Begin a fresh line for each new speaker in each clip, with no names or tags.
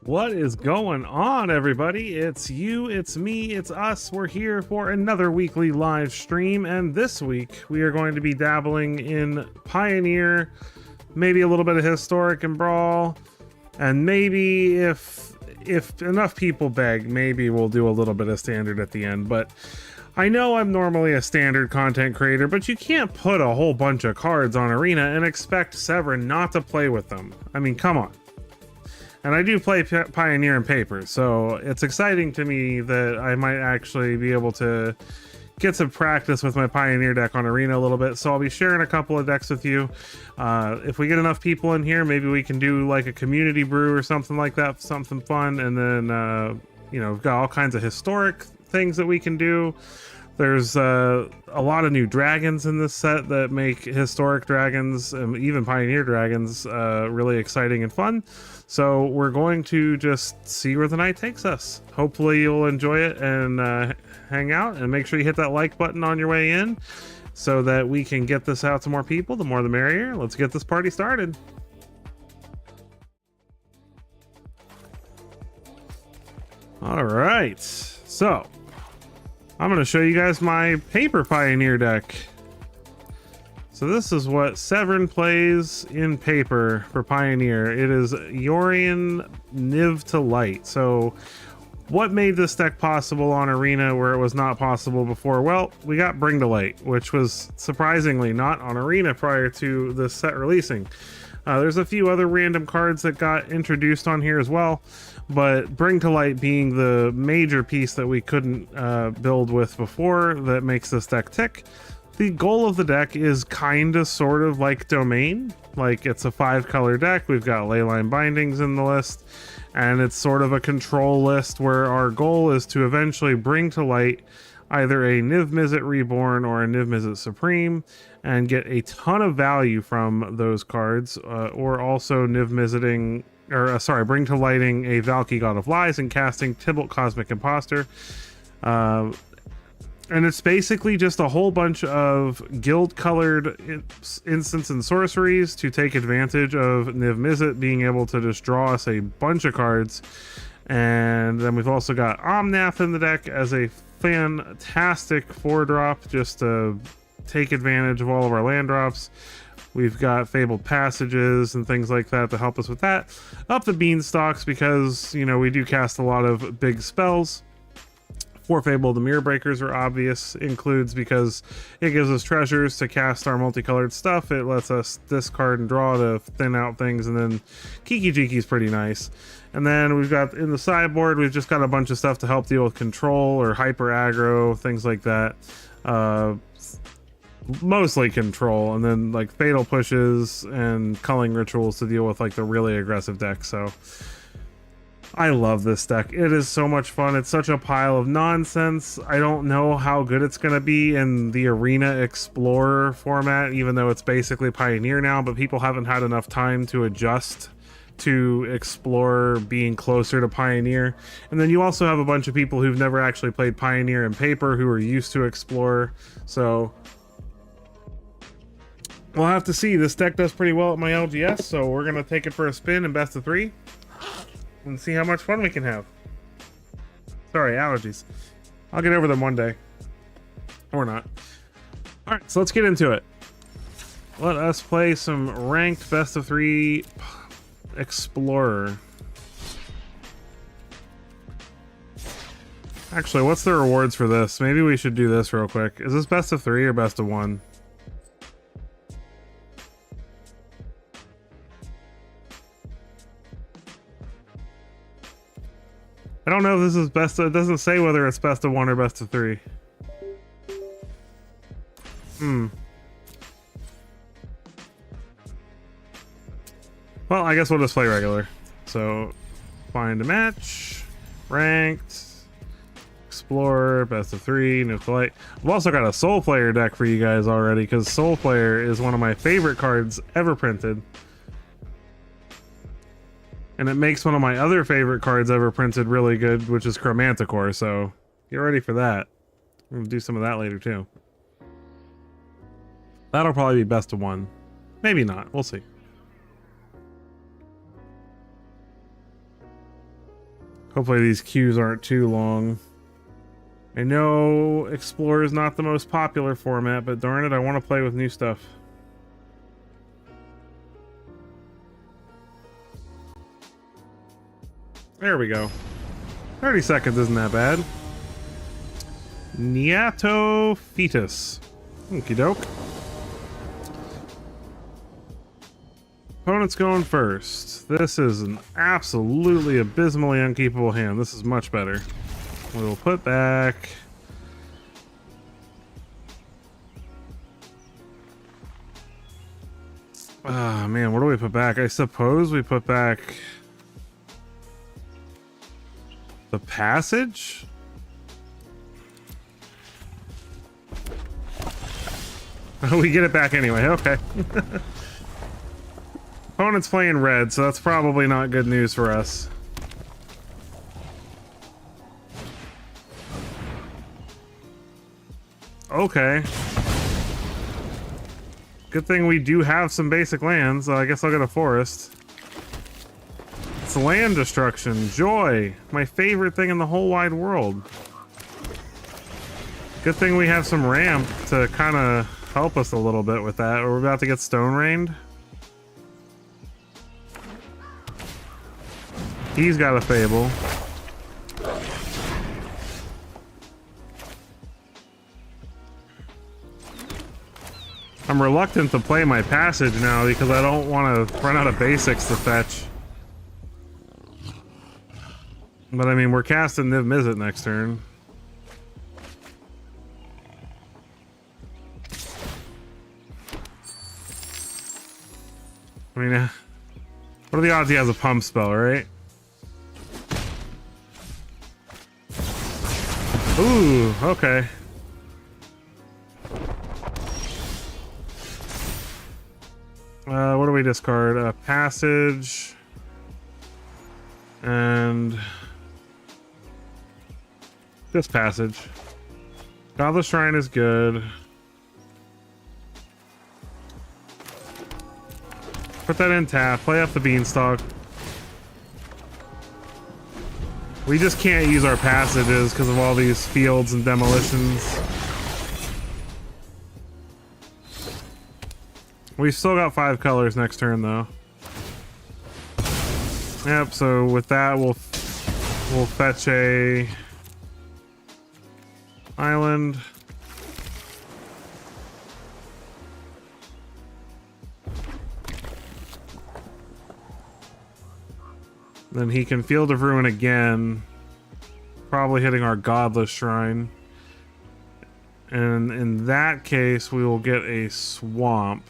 What is going on, everybody? It's you, it's me, it's us. We're here for another weekly live stream, and this week we are going to be dabbling in Pioneer, maybe a little bit of Historic and Brawl, and maybe if enough people beg, maybe we'll do a little bit of Standard at the end. But I know I'm normally a Standard content creator, but you can't put a whole bunch of cards on Arena and expect Severin not to play with them. I mean, come on. And I do play Pioneer and Paper, so it's exciting to me that I might actually be able to get some practice with my Pioneer deck on Arena a little bit. So I'll be sharing a couple of decks with you. If we get enough people in here, maybe we can do like a community brew or something like that, something fun. And then, you know, we've got all kinds of historic things that we can do. There's a lot of new dragons in this set that make historic dragons and even Pioneer dragons really exciting and fun. So we're going to just see where the night takes us. Hopefully you'll enjoy it and hang out, and make sure you hit that like button on your way in so that we can get this out to more people. The more the merrier. Let's get this party started. All right, so I'm going to show you guys my Paper Pioneer deck. So this is what Severin plays in Paper for Pioneer. It is Yorion Niv to Light. So what made this deck possible on Arena where it was not possible before? Well, we got Bring to Light, which was surprisingly not on Arena prior to this set releasing. There's a few other random cards that got introduced on here as well, but Bring to Light being the major piece that we couldn't build with before that makes this deck tick. The goal of the deck is kind of sort of like Domain. Like, it's a 5-color deck. We've got Leyline Bindings in the list, and it's sort of a control list where our goal is to eventually bring to light either a Niv Mizzet Reborn or a Niv Mizzet Supreme and get a ton of value from those cards, or also Niv Mizzeting, or bring to lighting a Valky God of Lies and casting Tibalt Cosmic Imposter. And it's basically just a whole bunch of guild-colored instants and sorceries to take advantage of Niv Mizzet being able to just draw us a bunch of cards. And then we've also got Omnath in the deck as a fantastic 4-drop just to take advantage of all of our land drops. We've got Fabled Passages and things like that to help us with that. Up the Beanstalks because, you know, we do cast a lot of big spells. 4 Fable the Mirror Breakers are obvious, includes because it gives us treasures to cast our multicolored stuff. It lets us discard and draw to thin out things, and then Kiki Jiki is pretty nice. And then we've got in the sideboard, we've just got a bunch of stuff to help deal with control or hyper aggro, things like that. Mostly control, and then like fatal pushes and culling rituals to deal with like the really aggressive deck. So I love this deck. It is so much fun. It's such a pile of nonsense. I don't know how good it's going to be in the Arena Explorer format, even though it's basically Pioneer now, but people haven't had enough time to adjust to Explorer being closer to Pioneer. And then you also have a bunch of people who've never actually played Pioneer and Paper who are used to Explorer. So we'll have to see. This deck does pretty well at my LGS, so we're going to take it for a spin in best of 3. And see how much fun we can have. Sorry, allergies. I'll get over them one day. Or not. Alright, so let's get into it. Let us play some ranked best of 3 Explorer. Actually, what's the rewards for this? Maybe we should do this real quick. Is this best of 3 or best of 1? I don't know if this is best of, it doesn't say whether it's best of 1 or best of 3. Well, I guess we'll just play regular. So, find a match, ranked, explorer, best of 3, new to light. I've also got a Soul Player deck for you guys already, because Soul Player is one of my favorite cards ever printed. And it makes one of my other favorite cards ever printed really good, which is Chromanticore, so get ready for that. I'm gonna do some of that later too. That'll probably be best of 1. Maybe not, we'll see. Hopefully these queues aren't too long. I know Explorer is not the most popular format, but darn it, I want to play with new stuff. There we go. 30 seconds isn't that bad. Niato Fetus. Okie doke. Opponent's going first. This is an absolutely abysmally unkeepable hand. This is much better. We'll put back... Ah, man, what do we put back? I suppose we put back... the Passage? We get it back anyway, okay. Opponent's playing red, so that's probably not good news for us. Okay. Good thing we do have some basic lands, so I guess I'll get a forest. It's land destruction. Joy. My favorite thing in the whole wide world. Good thing we have some ramp to kind of help us a little bit with that. We're about to get stone rained. He's got a Fable. I'm reluctant to play my Passage now because I don't want to run out of basics to fetch. But I mean, we're casting Niv Mizzet next turn. I mean, what are the odds he has a pump spell, right? Ooh, okay. What do we discard? Passage. And... just Passage. Godless Shrine is good. Put that in tap. Play up the Beanstalk. We just can't use our passages because of all these fields and demolitions. We've still got 5 colors next turn though. Yep, so with that we'll fetch a island. Then he can Field of Ruin again, probably hitting our Godless Shrine. And in that case, we will get a Swamp.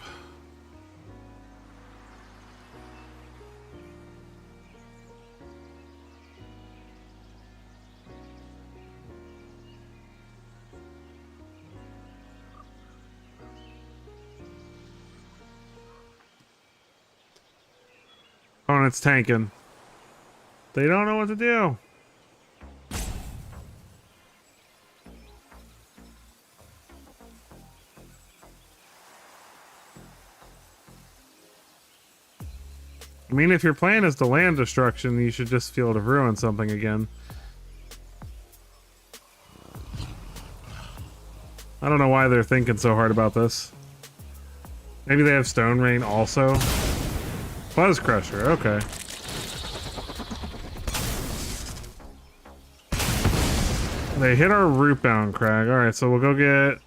Opponent's tanking. They don't know what to do. I mean, if your plan is to land destruction, you should just Field of Ruin something again. I don't know why they're thinking so hard about this. Maybe they have Stone Rain also. Buzz Crusher, okay. They hit our Rootbound Crag. Alright, so we'll go get...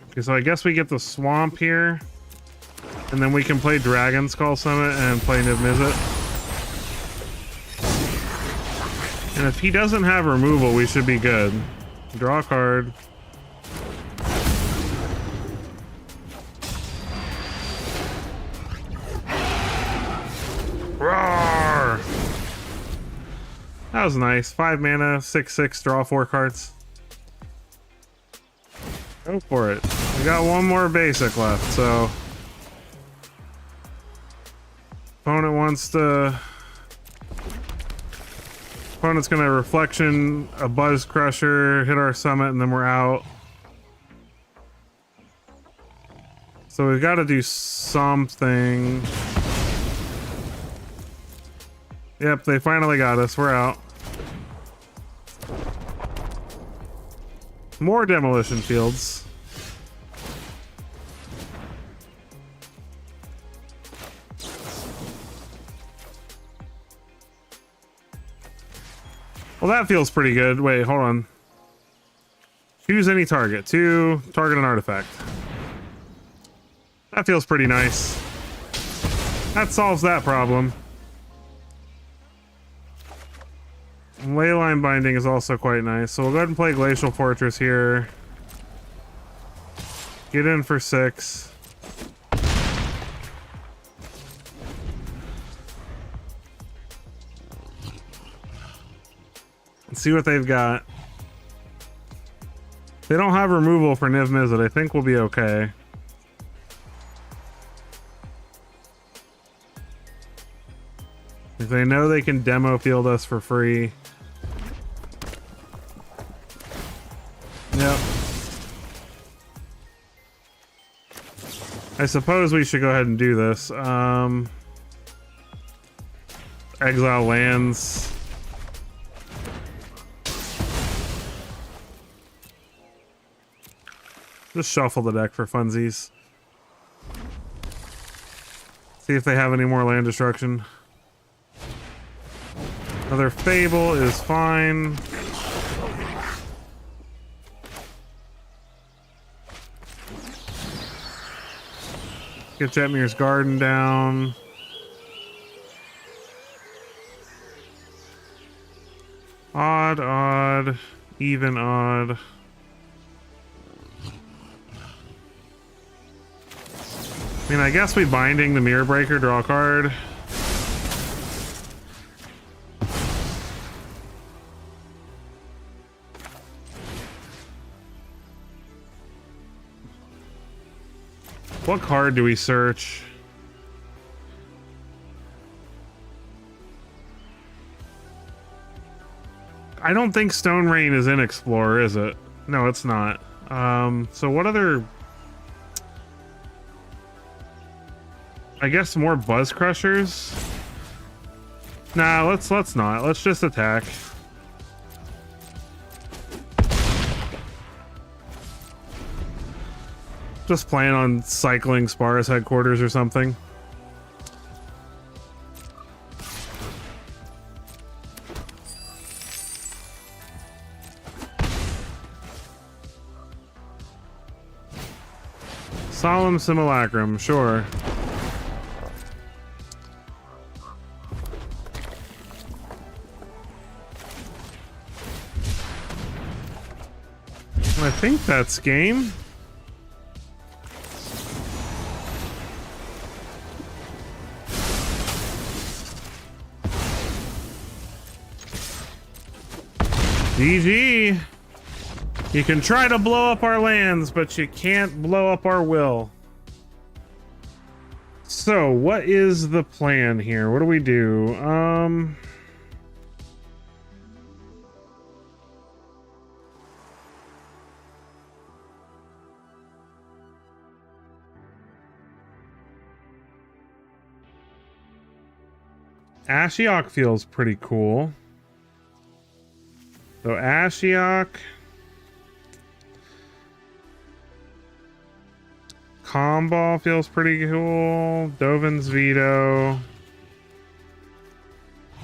Okay, so I guess we get the Swamp here. And then we can play Dragon Skull Summit and play Niv Mizzet. And if he doesn't have removal, we should be good. Draw a card. That was nice. 5 mana, 6/6, draw 4 cards. Go for it. We got one more basic left, so opponent wants to. Opponent's gonna reflection, a buzz crusher, hit our summit, and then we're out. So we've got to do something. Yep, they finally got us. We're out. More demolition fields. Well, that feels pretty good. Wait, hold on. Choose any target. Target an artifact. That feels pretty nice. That solves that problem. Leyline binding is also quite nice. So we'll go ahead and play Glacial Fortress here. Get in for 6. Let's see what they've got. They don't have removal for Niv Mizzet. I think we'll be okay. If they know they can demo field us for free. Yep. I suppose we should go ahead and do this. Exile lands. Just shuffle the deck for funsies. See if they have any more land destruction. Another Fable is fine. Get Jetmir's Garden down. Odd, even odd. I mean, I guess we binding the Mirror Breaker, draw a card. What card do we search? I don't think Stone Rain is in Explorer, is it? No, it's not. So what other... I guess more Buzz Crushers? Nah, let's not. Let's just attack. Just plan on cycling Spar's headquarters or something. Solemn Simulacrum, sure. I think that's game. GG. You can try to blow up our lands, but you can't blow up our will. So, what is the plan here? What do we do? Ashiok feels pretty cool. So Ashiok, Calm feels pretty cool. Dovin's Veto.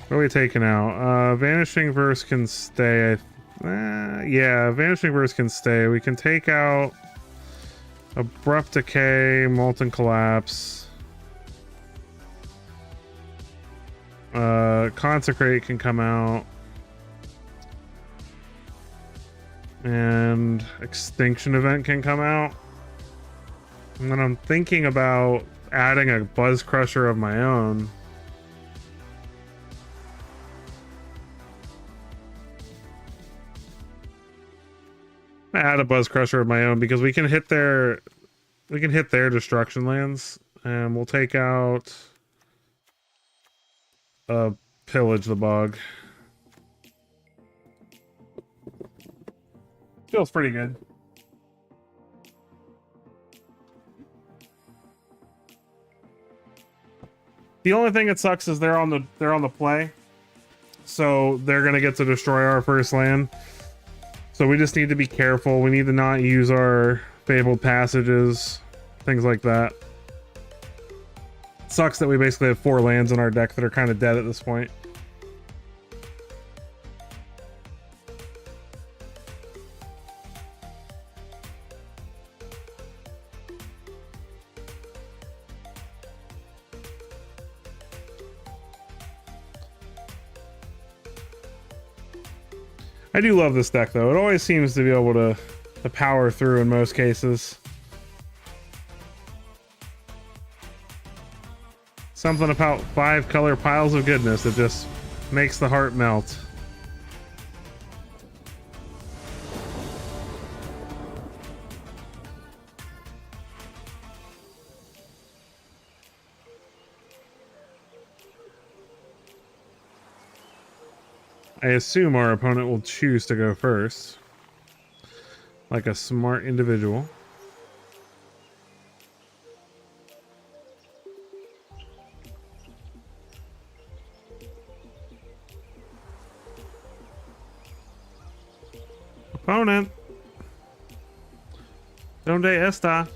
What are we taking out? Vanishing Verse can stay. Yeah, Vanishing Verse can stay. We can take out Abrupt Decay, Molten Collapse. Consecrate can come out. And Extinction Event can come out. And then I'm thinking about adding a Buzz Crusher of my own. I add a Buzz Crusher of my own because we can hit their destruction lands, and we'll take out Pillage the Bog. Feels pretty good. The only thing that sucks is they're on the play, so they're gonna get to destroy our first land. So we just need to be careful. We need to not use our Fabled Passages, things like that. Sucks that we basically have 4 lands in our deck that are kind of dead at this point. I do love this deck, though. It always seems to be able to power through in most cases. Something about 5-color piles of goodness that just makes the heart melt. I assume our opponent will choose to go first, like a smart individual. Opponent, donde está?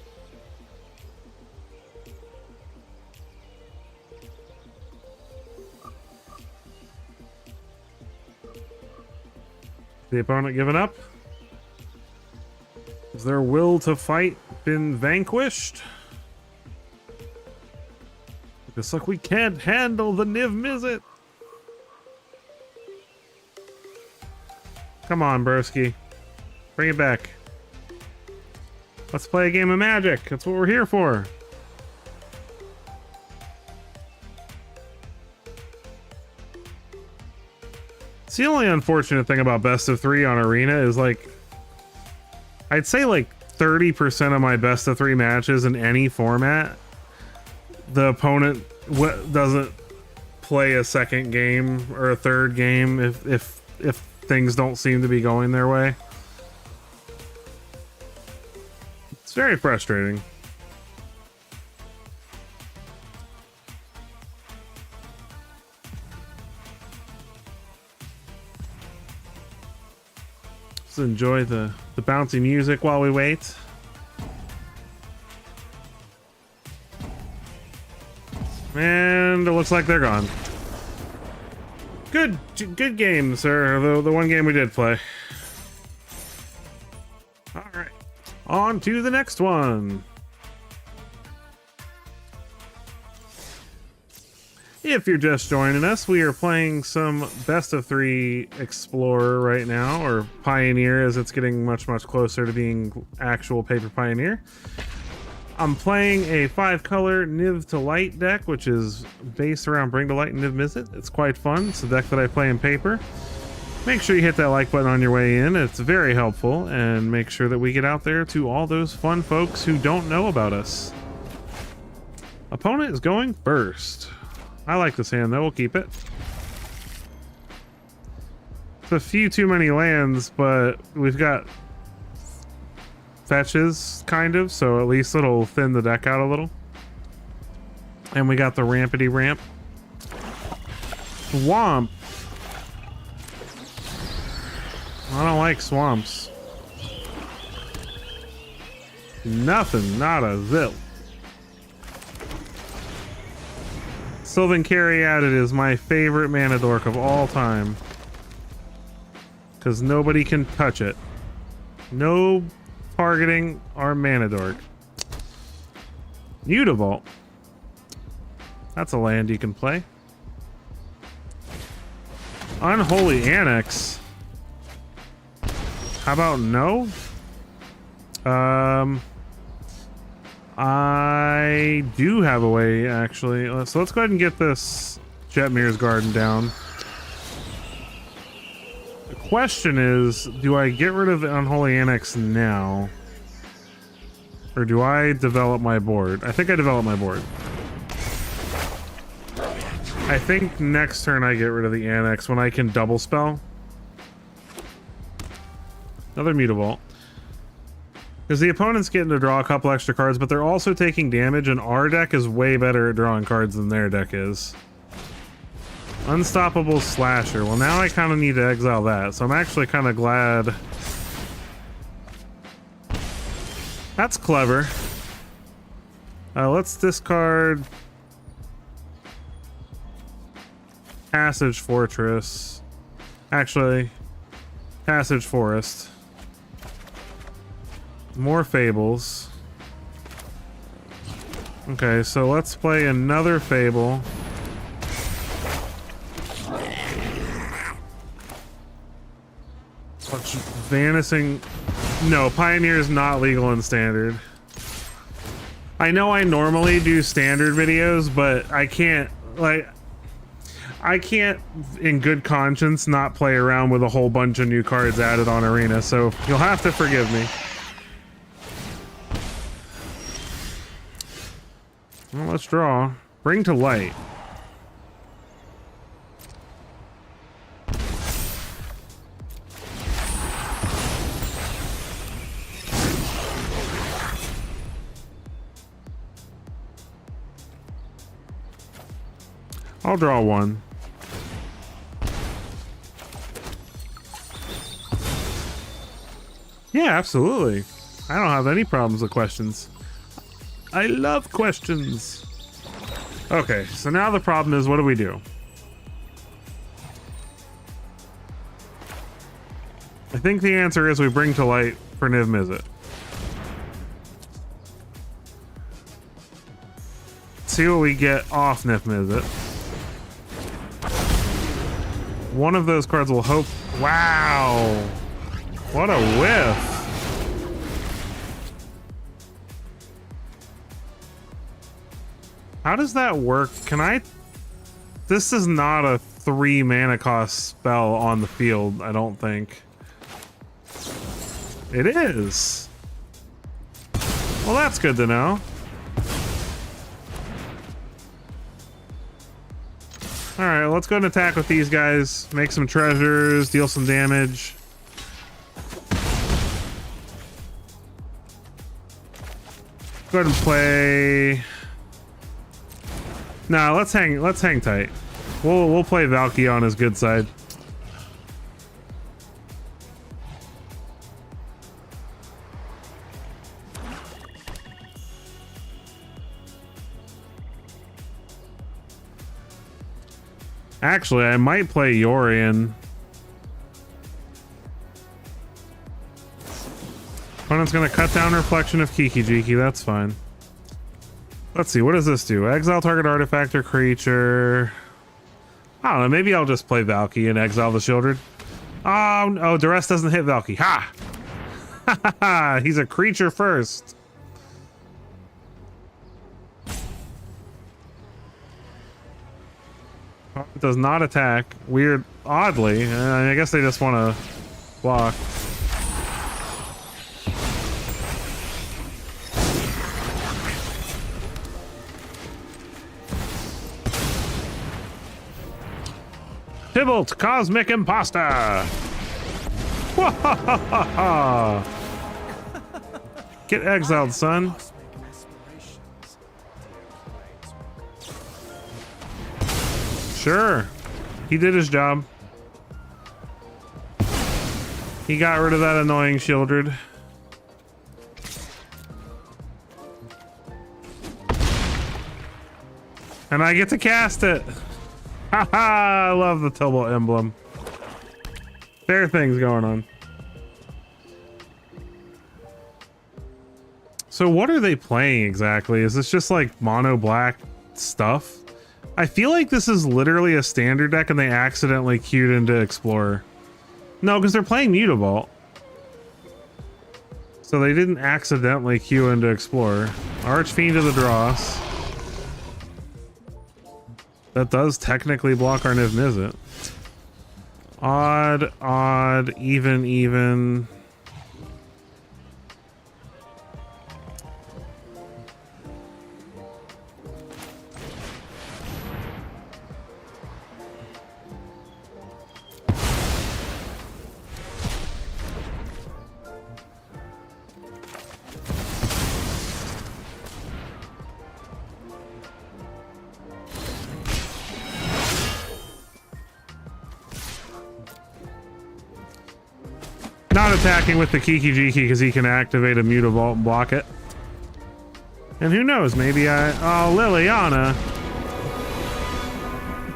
The opponent giving up? Has their will to fight been vanquished? Looks like we can't handle the Niv Mizzet. Come on, broski. Bring it back. Let's play a game of Magic. That's what we're here for. It's the only unfortunate thing about best of 3 on Arena is, like, I'd say like 30% of my best of 3 matches in any format, the opponent doesn't play a second game or a third game if things don't seem to be going their way. It's very frustrating. Let's enjoy the bouncy music while we wait. And it looks like they're gone. Good game, sir. The one game we did play. All right, on to the next one. If you're just joining us, we are playing some best of 3 Explorer right now, or Pioneer, as it's getting much closer to being actual Paper Pioneer. I'm playing a 5-color Niv to Light deck, which is based around Bring to Light and Niv Mizzet. It's quite fun. It's a deck that I play in Paper. Make sure you hit that like button on your way in. It's very helpful, and make sure that we get out there to all those fun folks who don't know about us. Opponent is going first. I like this hand, though. We'll keep it. It's a few too many lands, but we've got fetches, kind of, so at least it'll thin the deck out a little. And we got the Rampity Ramp. Swamp. I don't like swamps. Nothing, not a zip. Sylvan Caryatid is my favorite mana dork of all time, because nobody can touch it. No targeting our mana dork. Mutavault. That's a land you can play. Unholy Annex. How about no? I do have a way, actually. So let's go ahead and get this Jetmir's Garden down. question is, do I get rid of the Unholy Annex now? Or do I develop my board? I think I develop my board. I think next turn I get rid of the Annex when I can double spell. Another Mutavault. Because the opponent's getting to draw a couple extra cards, but they're also taking damage, and our deck is way better at drawing cards than their deck is. Unstoppable Slasher. Well, now I kind of need to exile that, so I'm actually kind of glad. That's clever. Let's discard Passage Fortress. Actually, Passage Forest. More Fables. Okay, so let's play another Fable. Vanishing. No, Pioneer is not legal in Standard. I know I normally do Standard videos, but I can't, like, I can't in good conscience not play around with a whole bunch of new cards added on Arena, so you'll have to forgive me. Well, let's draw. Bring to Light. I'll draw one. Yeah, absolutely. I don't have any problems with questions. I love questions. Okay, so now the problem is, what do we do? I think the answer is we bring to light for Niv Mizzet. See what we get off Niv Mizzet. One of those cards will hope. Wow! What a whiff! How does that work? Can I? This is not a 3 mana cost spell on the field, I don't think. It is. Well, that's good to know. Alright, let's go and attack with these guys. Make some treasures, deal some damage. Go ahead and play. Nah, let's hang tight. We'll play Valky on his good side. Actually, I might play Yorion. Opponent's gonna cut down Reflection of Kiki-Jiki, that's fine. Let's see, what does this do? Exile target artifact or creature. I don't know, maybe I'll just play Valky and exile the Shieldred. Oh, no, Duress doesn't hit Valky. Ha! Ha ha ha! He's a creature first. It does not attack. Weird. Oddly. I guess they just want to block. Tybalt, Cosmic Imposter! Get exiled, son. Sure. He did his job. He got rid of that annoying Shieldred. And I get to cast it. Haha, I love the Tybalt emblem. There are things going on. So what are they playing exactly? Is this just like mono black stuff? I feel like this is literally a standard deck and they accidentally queued into Explorer. No, because they're playing Mutavault. So they didn't accidentally queue into Explorer. Archfiend of the Dross. That does technically block our Niv Mizzet. Odd, odd, even, even. Not attacking with the Kiki Jiki because he can activate a Mutavault and block it. And who knows, maybe oh, Liliana.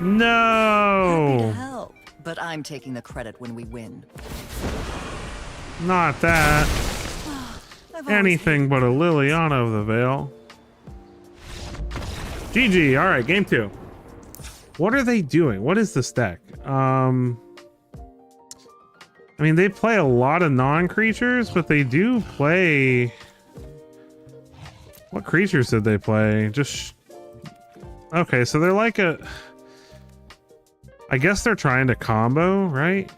No.
Happy to help, but I'm taking the credit when we win.
Not that. Anything but a Liliana of the Veil. GG. All right, game 2. What are they doing? What is this deck? I mean, they play a lot of non-creatures, but they do play... What creatures did they play? Just... Okay, so they're like a... I guess they're trying to combo, right?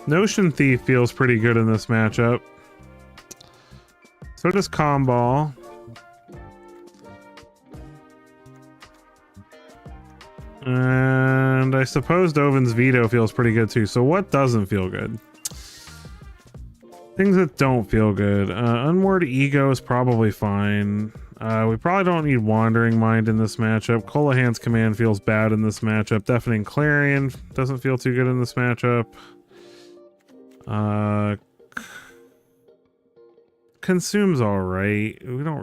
Notion Thief feels pretty good in this matchup. So does Comball. And I suppose Dovin's Veto feels pretty good too. So what doesn't feel good? Things that don't feel good. Unmoored Ego is probably fine. We probably don't need Wandering Mind in this matchup. Colahan's Command feels bad in this matchup. Deafening Clarion doesn't feel too good in this matchup. Consume's alright. We don't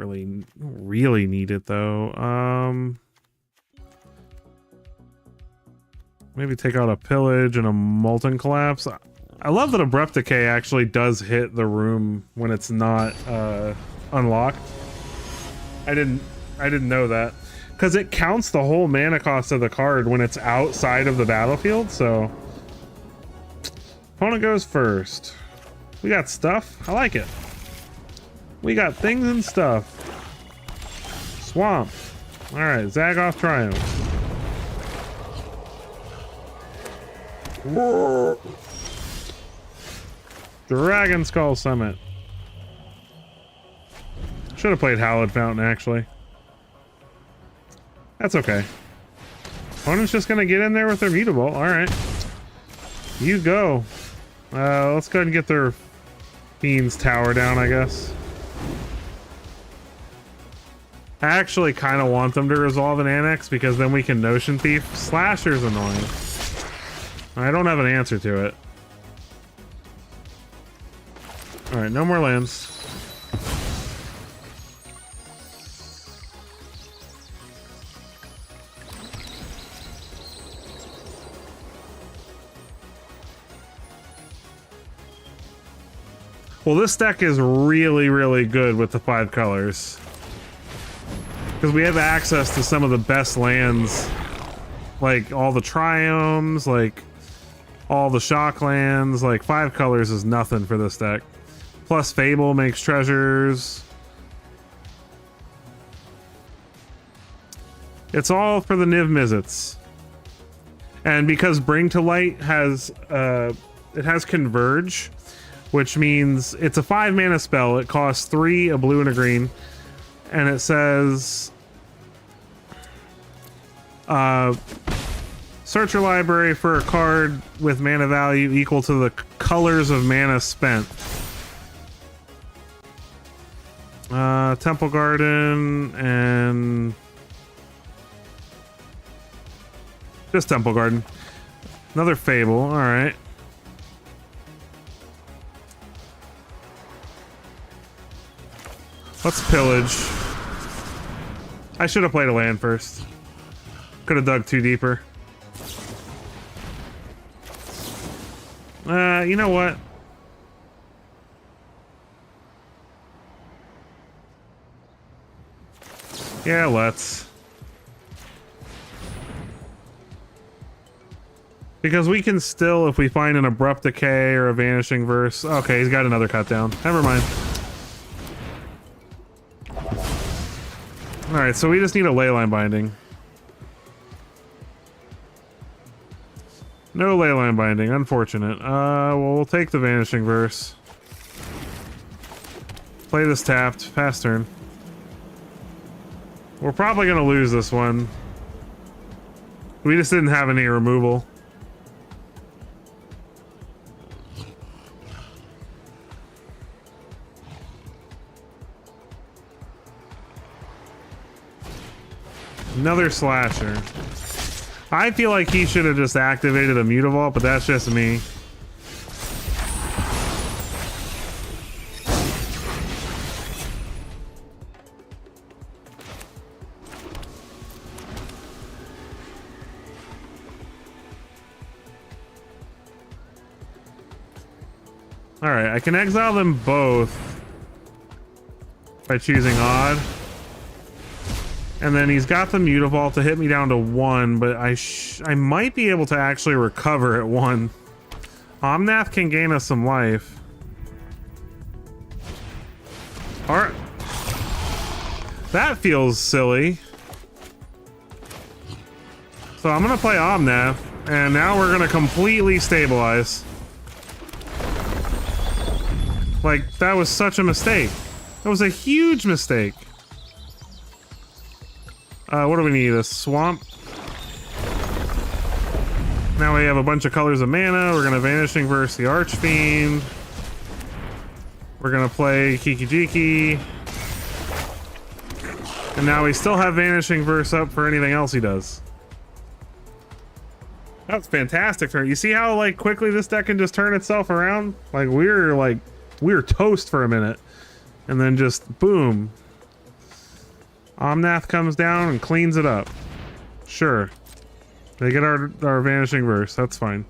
really need it though. Maybe take out a Pillage and a Molten Collapse. I love that Abrupt Decay actually does hit the room when it's not unlocked. I didn't know that. Because it counts the whole mana cost of the card when it's outside of the battlefield, so... Opponent goes first. We got stuff. I like it. We got things and stuff. Swamp. Alright, Zagoth Triumph. Dragon Skull Summit. Should have played Hallowed Fountain, actually. That's okay. Opponent's just gonna get in there with their Mutavault. Alright. You go. Let's go ahead and get their Fiend's Tower down, I guess. I actually kind of want them to resolve an Annex because then we can Notion Thief. Slasher's annoying. I don't have an answer to it. Alright, no more lands. Well, this deck is really, really good with the 5 colors. Because we have access to some of the best lands. Like, all the Triomes, like... all the shock lands. Like 5 colors is nothing for this deck. Plus Fable makes treasures. It's all for the Niv Mizzets. And because Bring to Light has it has Converge, which means it's a 5 mana spell. It costs 3, a blue and a green, and it says search your library for a card with mana value equal to the colors of mana spent. Temple Garden and just Temple Garden. Another Fable, alright. Let's pillage. I should have played a land first. Could have dug 2 deeper. You know what? Yeah, let's. Because we can still, if we find an Abrupt Decay or a Vanishing Verse... Okay, he's got another cut down. Never mind. Alright, so we just need a Leyline Binding. No leyline binding, unfortunate. Well, we'll take the Vanishing Verse. Play this tapped. Fast turn. We're probably gonna lose this one. We just didn't have any removal. Another slasher. I feel like he should have just activated a Mutavault, but that's just me. Alright, I can exile them both by choosing odd. And then he's got the Mutavault to hit me down to 1, but I might be able to actually recover at 1. Omnath can gain us some life. Alright. That feels silly. So I'm gonna play Omnath, and now we're gonna completely stabilize. Like, that was such a mistake. That was a huge mistake. What do we need? A swamp? Now we have a bunch of colors of mana. We're gonna Vanishing Verse the Archfiend. We're gonna play Kiki-Jiki. And now we still have Vanishing Verse up for anything else he does. That's fantastic turn. You see how like quickly this deck can just turn itself around? Like we were toast for a minute. And then just boom. Omnath comes down and cleans it up. Sure. They get our Vanishing Verse. That's fine.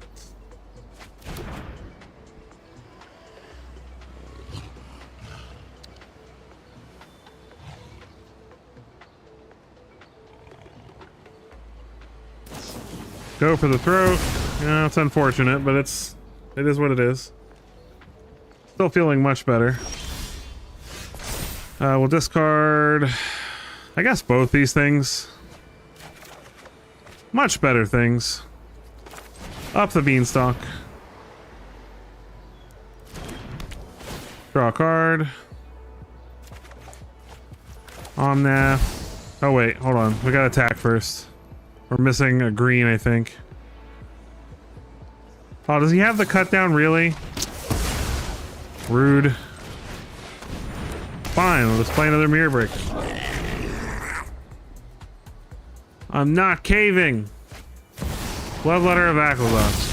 Go for the throat. Yeah, it's unfortunate, but it is what it is. Still feeling much better. We'll discard, I guess, both these things. Much better things. Up the beanstalk. Draw a card. Omnath. Oh wait, hold on. We gotta attack first. We're missing a green, I think. Oh, does he have the cut down, really? Rude. Fine, let's play another Mirror Breaker. I'm not caving. Bloodletter of Aklazar.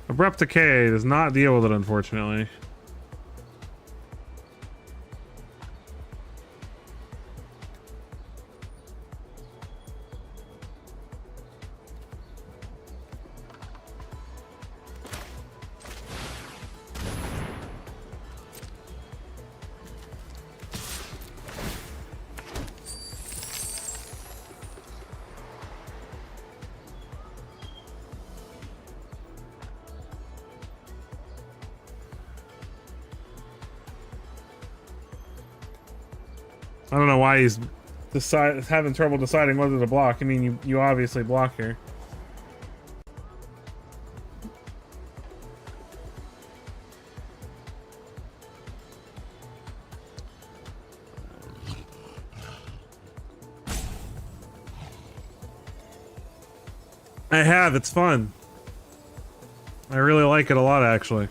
Abrupt Decay does not deal with it, unfortunately. I don't know why he's having trouble deciding whether to block. I mean, you obviously block here. I have. It's fun. I really like it a lot, actually.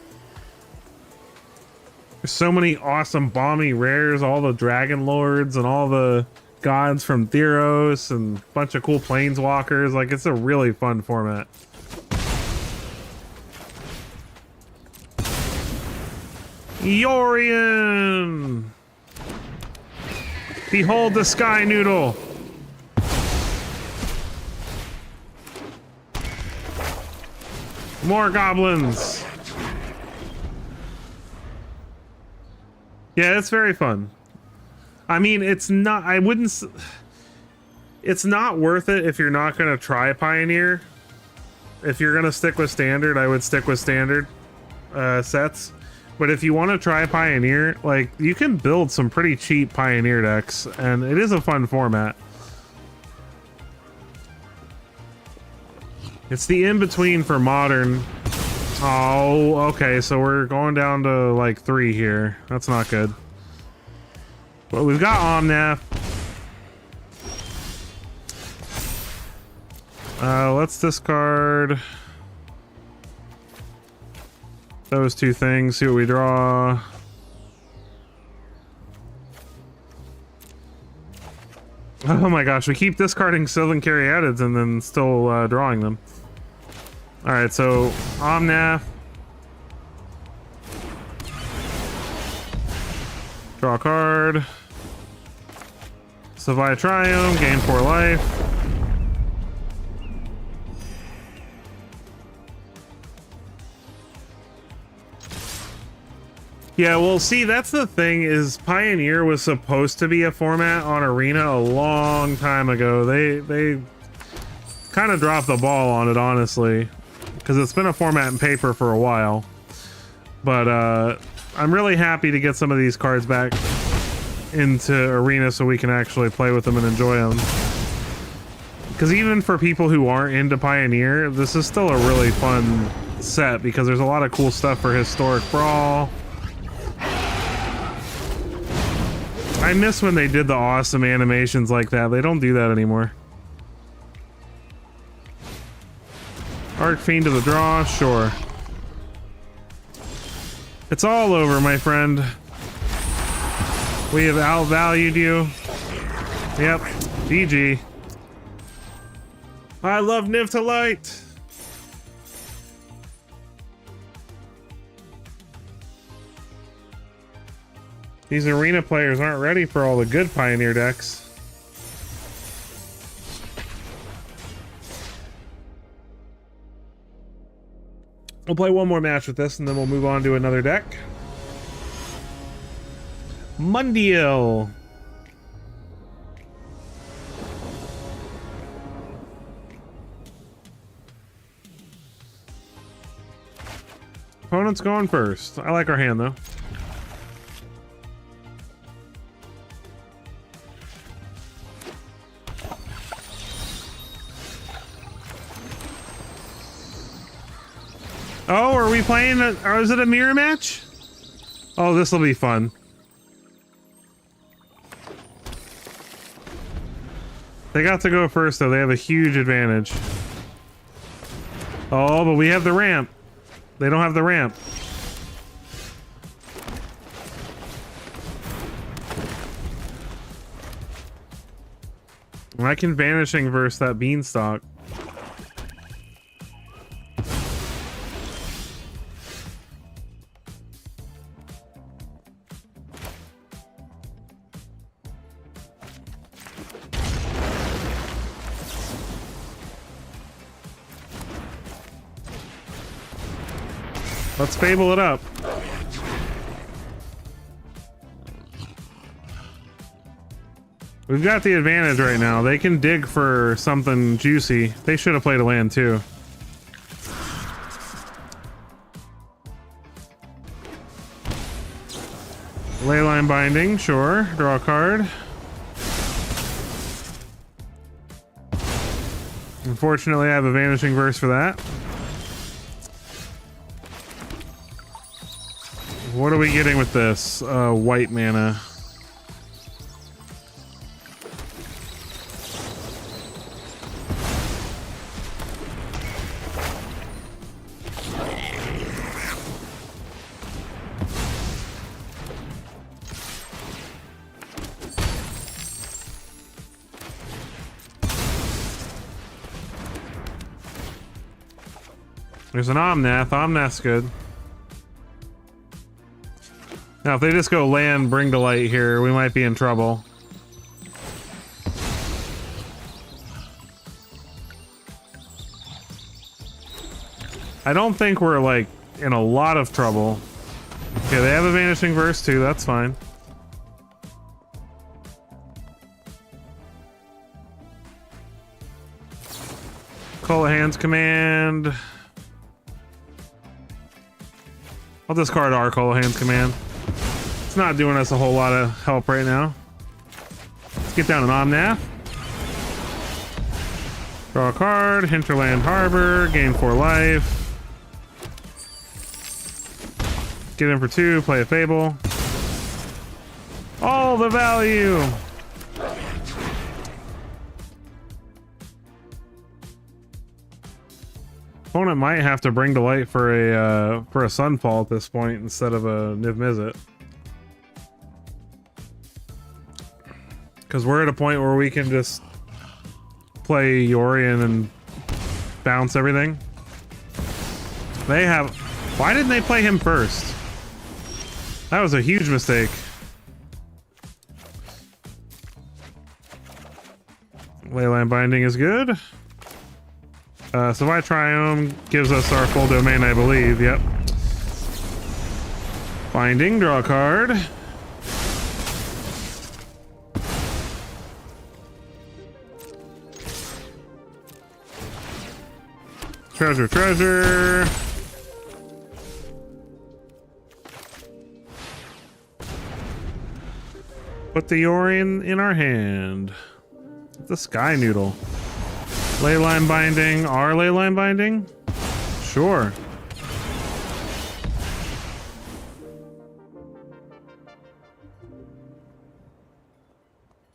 There's so many awesome balmy rares, all the Dragon Lords and all the gods from Theros and a bunch of cool planeswalkers. Like, it's a really fun format. Yorion! Behold the Sky Noodle! More goblins! Yeah, it's very fun. I mean, it's not, it's not worth it if you're not going to try Pioneer. If you're going to stick with Standard, I would stick with Standard sets. But if you want to try Pioneer, like, you can build some pretty cheap Pioneer decks, and it is a fun format. It's the in-between for Modern. Oh, okay, so we're going down to, like, 3 here. That's not good. But we've got Omnath. Let's discard those 2 things, see what we draw. Oh my gosh, we keep discarding Sylvan Caryatids and then still drawing them. Alright, so Omnath. Draw a card. Savia Triumph, gain 4 life. Yeah, well, see, that's the thing, is Pioneer was supposed to be a format on Arena a long time ago. They kind of dropped the ball on it, honestly, because it's been a format in paper for a while. But I'm really happy to get some of these cards back into Arena so we can actually play with them and enjoy them. Because even for people who aren't into Pioneer, this is still a really fun set because there's a lot of cool stuff for Historic Brawl. I miss when they did the awesome animations like that. They don't do that anymore. Arcfiend to the draw, sure. It's all over, my friend. We have outvalued you. Yep, GG. I love Niv to Light. These Arena players aren't ready for all the good Pioneer decks. We'll play one more match with this and then we'll move on to another deck. Mundial. Opponent's going first. I like our hand though. Oh, are we playing or is it a mirror match? Oh, this will be fun. They got to go first though. They have a huge advantage. Oh, but we have the ramp. They don't have the ramp. I can Vanishing versus that Beanstalk. Let's Fable it up. We've got the advantage right now. They can dig for something juicy. They should have played a land too. Leyline Binding, sure. Draw a card. Unfortunately, I have a Vanishing Verse for that. What are we getting with this? White mana. There's an Omnath. Omnath's good. Now, if they just go land, bring to light here, we might be in trouble. I don't think we're, like, in a lot of trouble. Okay, they have a Vanishing Verse, too. That's fine. Call a Hands command. I'll discard our Colohan's command. It's not doing us a whole lot of help right now. Let's get down an Omnath. Draw a card, Hinterland Harbor, gain 4 life. Get in for 2, play a Fable. All the value! Opponent might have to bring to light for a Sunfall at this point instead of a Niv Mizzet. Because we're at a point where we can just play Yorion and bounce everything. They have... Why didn't they play him first? That was a huge mistake. Leyline Binding is good. Savai Triome gives us our full domain, I believe. Yep. Binding, draw a card. Treasure, treasure. Put the Yorion in our hand. The Sky Noodle. Leyline Binding, our Leyline Binding? Sure.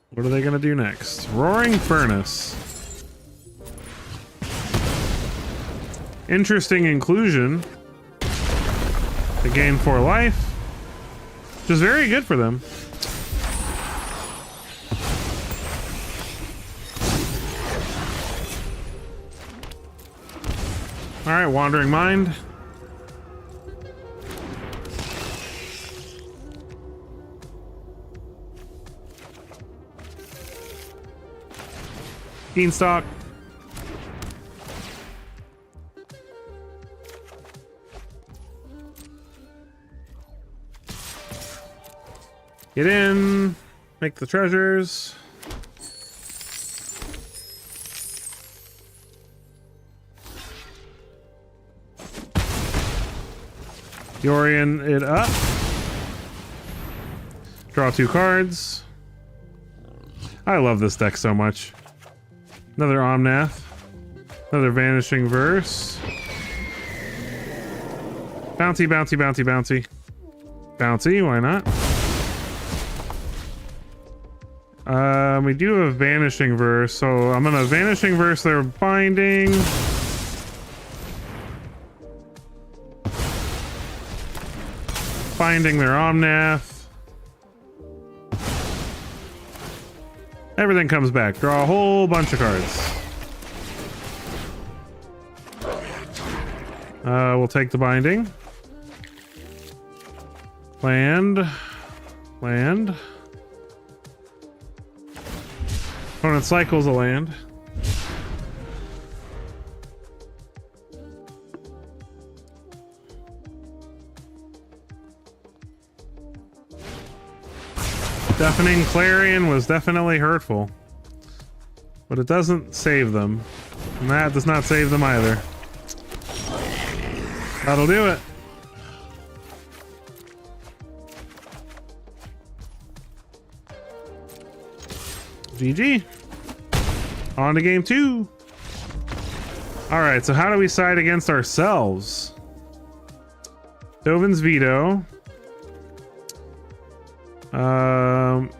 What are they gonna do next? Roaring Furnace. Interesting inclusion. They gain 4 life, which is very good for them. All right, Wandering Mind. Beanstalk. Get in, make the treasures. Yorion it up. Draw 2 cards. I love this deck so much. Another Omnath. Another Vanishing Verse. Bounty, bounty, bounty, bounty. Bounty, why not? We do have Vanishing Verse, so I'm gonna Vanishing Verse their Binding. Binding their Omnath. Everything comes back. Draw a whole bunch of cards. We'll take the Binding. Land. Land. Opponent cycles a land. Deafening Clarion was definitely hurtful, but it doesn't save them, and that does not save them either. That'll do it. GG. On to game 2. Alright, so how do we side against ourselves? Dovin's Veto.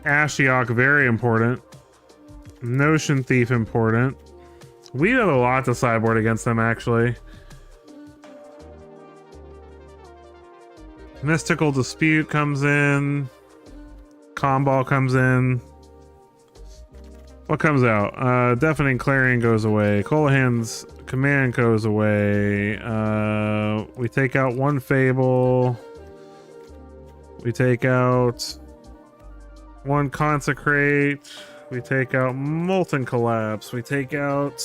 Ashiok, very important. Notion Thief, important. We have a lot to sideboard against them, actually. Mystical Dispute comes in. Comball comes in. What comes out? Deafening Clarion goes away. Colohan's Command goes away. We take out 1 Fable. We take out 1 Consecrate. We take out Molten Collapse. We take out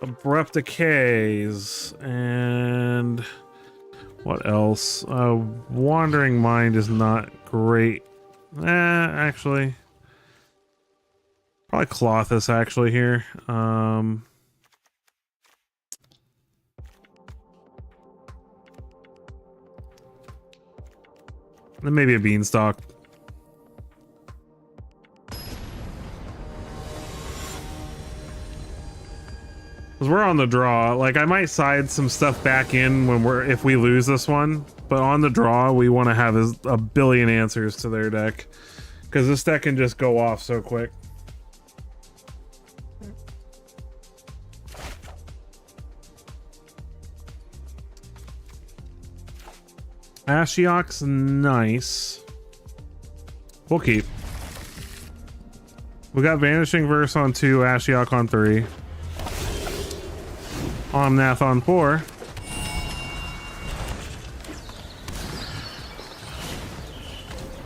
Abrupt Decays. And what else? Wandering Mind is not great. Actually. Probably Clothis actually here. And maybe a beanstalk. Because we're on the draw. Like, I might side some stuff back in when if we lose this one. But on the draw, we want to have a billion answers to their deck. Because this deck can just go off so quick. Ashiok's nice. We'll keep. We got Vanishing Verse on 2, Ashiok on 3. Omnath on 4.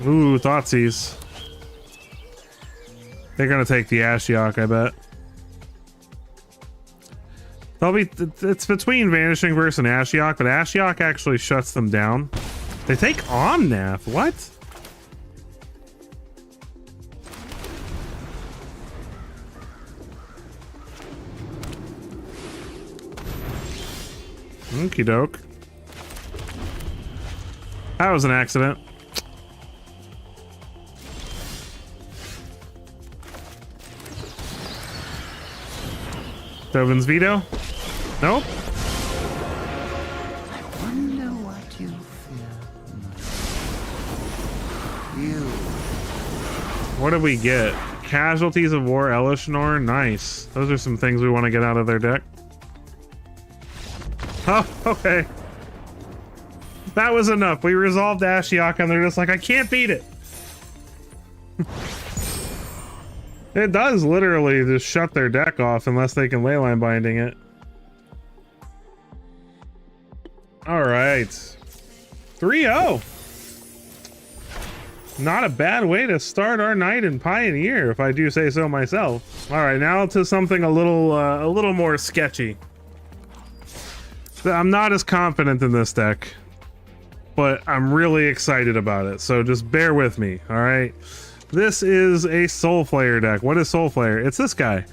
Ooh, Thoughtseize. They're gonna take the Ashiok, I bet. It's between Vanishing Verse and Ashiok, but Ashiok actually shuts them down. They take Omnath. What? Okie doke. That was an accident. Dovin's Veto? Nope.
I wonder what you fear.
What did we get? Casualties of War, Elishnorn. Nice. Those are some things we want to get out of their deck. Oh, okay. That was enough. We resolved Ashiok and they're just like, I can't beat it. It does literally just shut their deck off unless they can leyline binding it. All right. 3-0. Not a bad way to start our night in Pioneer, if I do say so myself. All right, now to something a little more sketchy. I'm not as confident in this deck, but I'm really excited about it. So just bear with me, all right? This is a Soul Flayer deck. What is Soul Flayer? It's this guy.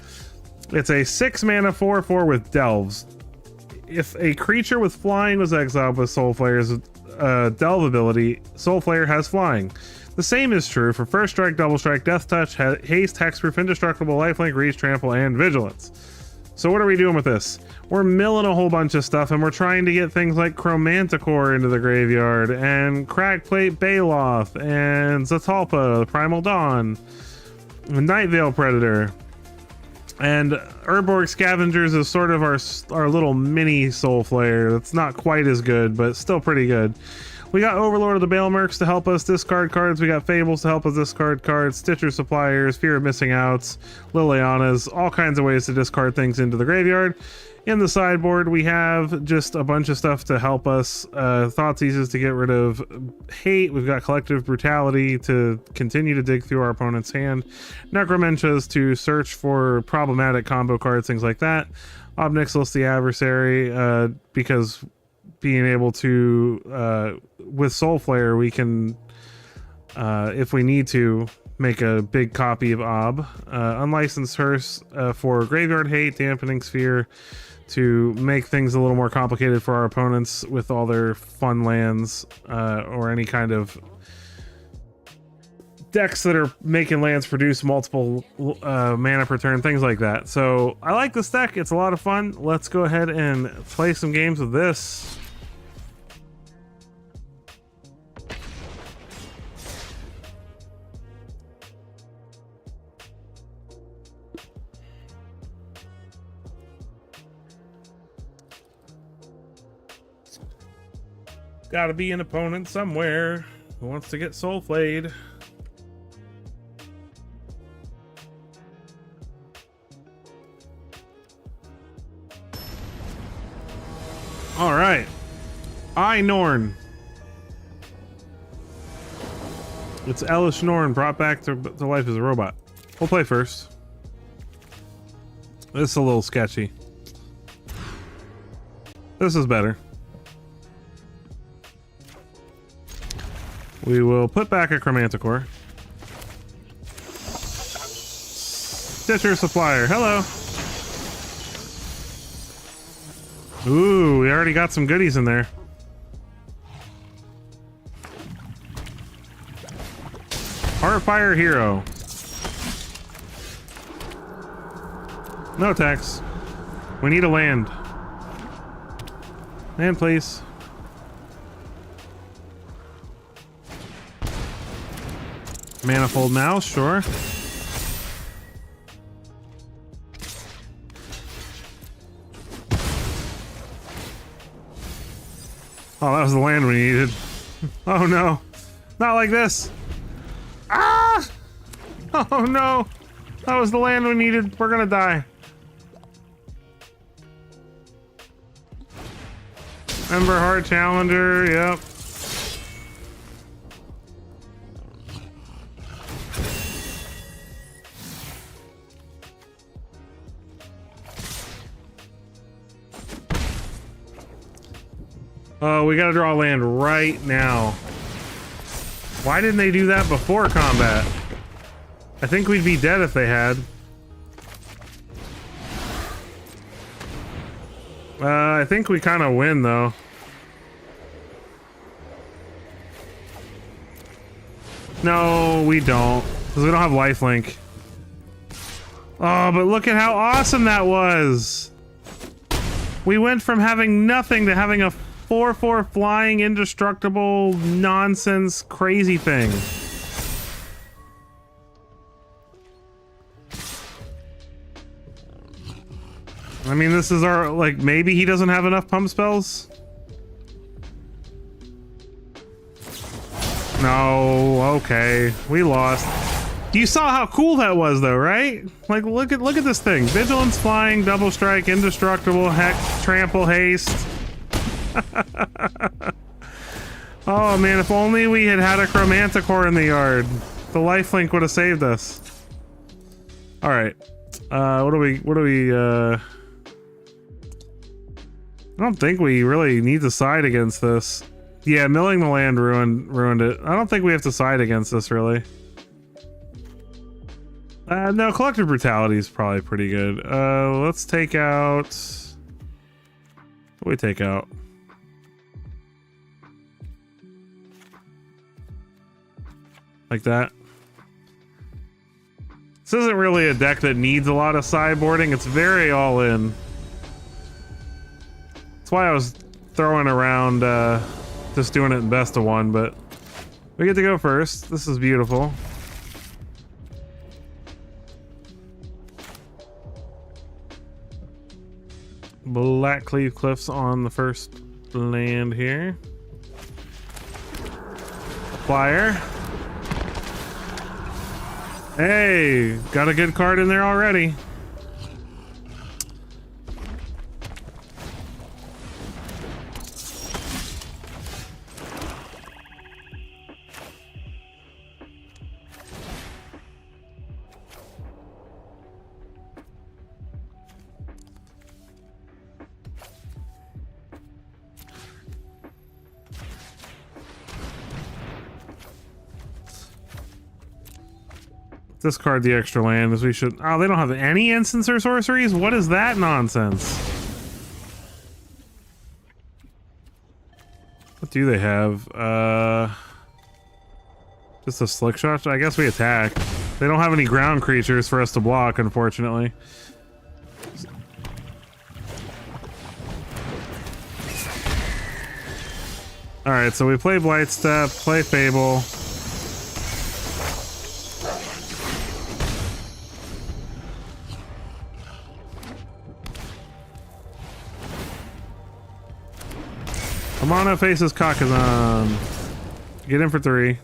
It's a 6 mana 4/4 with Delves. If a creature with flying was exiled with Soul Flayer's Delve ability, Soul Flayer has flying. The same is true for First Strike, Double Strike, Death Touch, Haste, Hexproof, Indestructible, Lifelink, Reach, Trample, and Vigilance. So what are we doing with this? We're milling a whole bunch of stuff, and we're trying to get things like Chromanticore into the graveyard, and Crackplate Baloth, and Zatalpa, the Primal Dawn, Night Veil Predator, and Urborg Scavengers is sort of our little mini Soul Flayer. That's not quite as good, but still pretty good. We got Overlord of the Balemercs to help us discard cards. We got Fables to help us discard cards. Stitcher Suppliers, Fear of Missing Outs, Lilianas, all kinds of ways to discard things into the graveyard. In the sideboard, we have just a bunch of stuff to help us. Thoughtseizes to get rid of hate. We've got Collective Brutality to continue to dig through our opponent's hand. Necromenches to search for problematic combo cards, things like that. Obnixilis the Adversary, because being able to, with Soul Flayer, we can, if we need to, make a big copy of Ob. Unlicensed Hearse for Graveyard Hate, Dampening Sphere, to make things a little more complicated for our opponents with all their fun lands, or any kind of decks that are making lands produce multiple mana per turn, things like that. So I like this deck. It's a lot of fun. Let's go ahead and play some games with this. Gotta be an opponent somewhere who wants to get soul flayed. All right, Norn. It's Elish Norn brought back to life as a robot. We'll play first. This is a little sketchy. This is better. We will put back a Chromanticore. Stitcher Supplier, hello. Ooh, we already got some goodies in there. Heartfire Hero. No tax. We need a land. Land, please. Manifold Mouse, sure. Oh, that was the land we needed. Oh no. Not like this. Ah! Oh no. That was the land we needed. We're gonna die. Ember Heart Challenger, yep. Oh, we gotta draw land right now. Why didn't they do that before combat? I think we'd be dead if they had. I think we kind of win though. No, we don't, because we don't have lifelink. Oh, but look at how awesome that was. We went from having nothing to having a 4/4 flying indestructible nonsense crazy thing. I mean, this is our, like, maybe he doesn't have enough pump spells? No, okay. We lost. You saw how cool that was though, right? Like, look at this thing. Vigilance, flying, double strike, indestructible, hex, trample, haste. Oh man, if only we had had a Chromanticore in the yard. The lifelink would have saved us. Alright. What do we, I don't think we really need to side against this. Yeah, milling the land ruined it. I don't think we have to side against this, really. No, Collective Brutality is probably pretty good. Let's take out... What do we take out? Like that. This isn't really a deck that needs a lot of sideboarding. It's very all in. That's why I was throwing around just doing it in best of one, but we get to go first. This is beautiful. Blackcleave Cliffs on the first land here. Flyer. Hey, got a good card in there already. Discard the extra land as we should. Oh, they don't have any instants or sorceries? What is that nonsense? What do they have? Just a slick shot? I guess we attack. They don't have any ground creatures for us to block, unfortunately. Alright, so we play Blightstep, play Fable. Amana faces Kakazan. Get in for 3.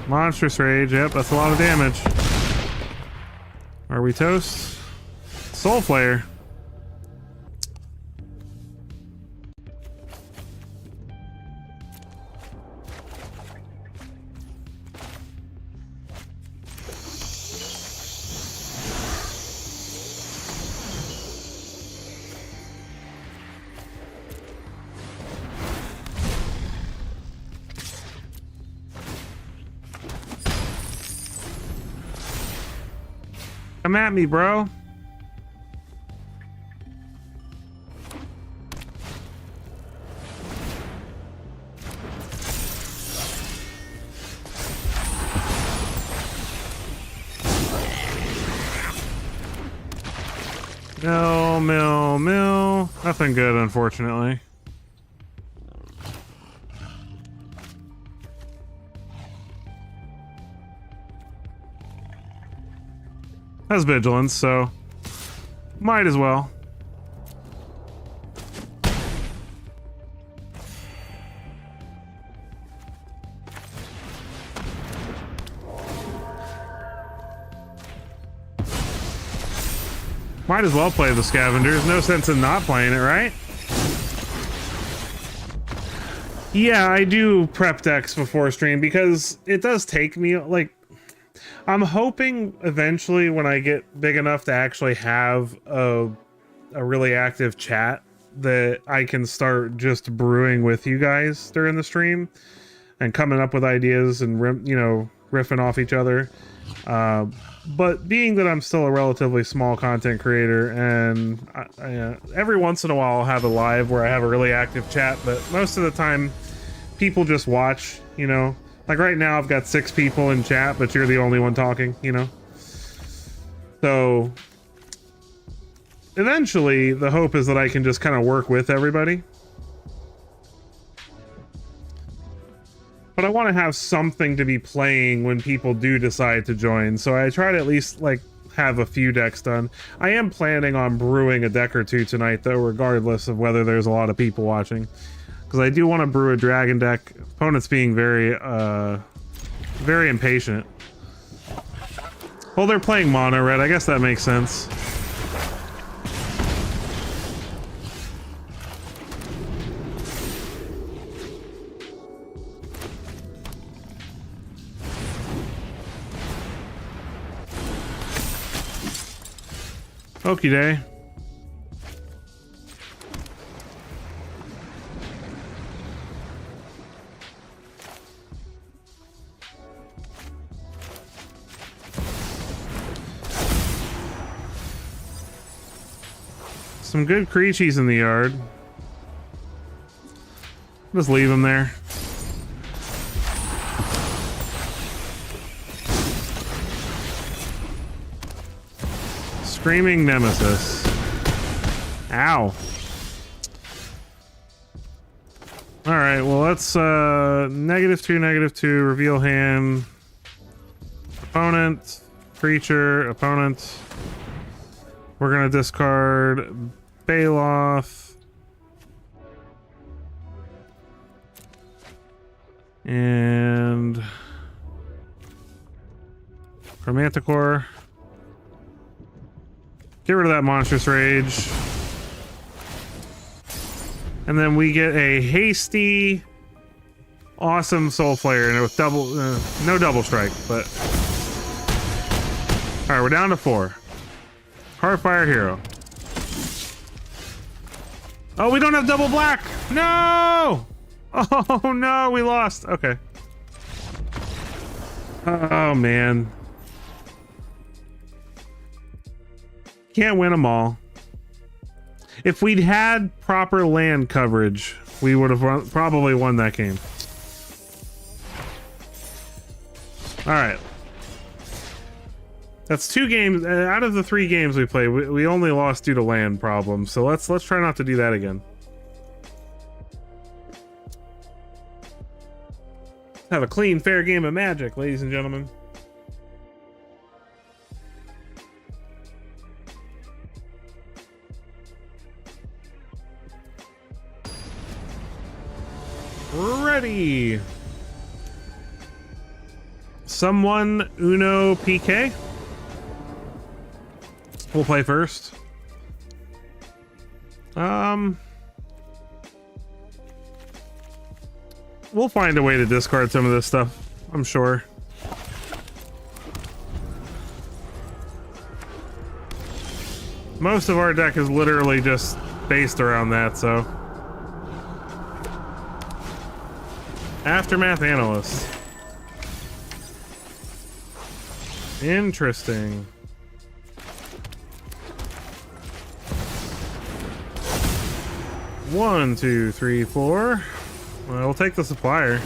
Monstrous Rage. Yep, that's a lot of damage. Are we toast? Soul Flare. Come at me, bro. Mill. Nothing good, unfortunately. Has vigilance, so might as well. Might as well play the scavengers. No sense in not playing it, right? Yeah, I do prep decks before stream because it does take me, like, I'm hoping eventually when I get big enough to actually have a really active chat that I can start just brewing with you guys during the stream and coming up with ideas and, you know, riffing off each other. But being that I'm still a relatively small content creator, and every once in a while I'll have a live where I have a really active chat, but most of the time people just watch, you know. Like right now I've got 6 people in chat, but you're the only one talking, you know. So eventually the hope is that I can just kind of work with everybody. But I want to have something to be playing when people do decide to join, so I try to at least like have a few decks done. I am planning on brewing a deck or two tonight though, regardless of whether there's a lot of people watching, because I do want to brew a dragon deck. Opponents being very impatient. Well, they're playing mono red, I guess that makes sense. Okie day. Some good creachies in the yard. Just leave them there. Screaming Nemesis. Ow. Alright, well let's -2, reveal hand. Opponent, creature, opponent. We're gonna discard Baloth. And Chromanticore. Get rid of that Monstrous Rage. And then we get a hasty, awesome Soul Flare with double, no double strike, but. Alright, we're down to 4. Heartfire Hero. Oh, we don't have double black! No! Oh no, we lost. Okay. Oh man. Can't win them all. If we'd had proper land coverage, we would have probably won that game. All right. That's 2 games out of the 3 games we played. We only lost due to land problems. So let's try not to do that again. Have a clean, fair game of Magic, ladies and gentlemen. Ready. Someone Uno PK. We'll play first. We'll find a way to discard some of this stuff, I'm sure. Most of our deck is literally just based around that, so. Aftermath Analyst. Interesting. One, two, three, 4. Well, we'll take the supplier.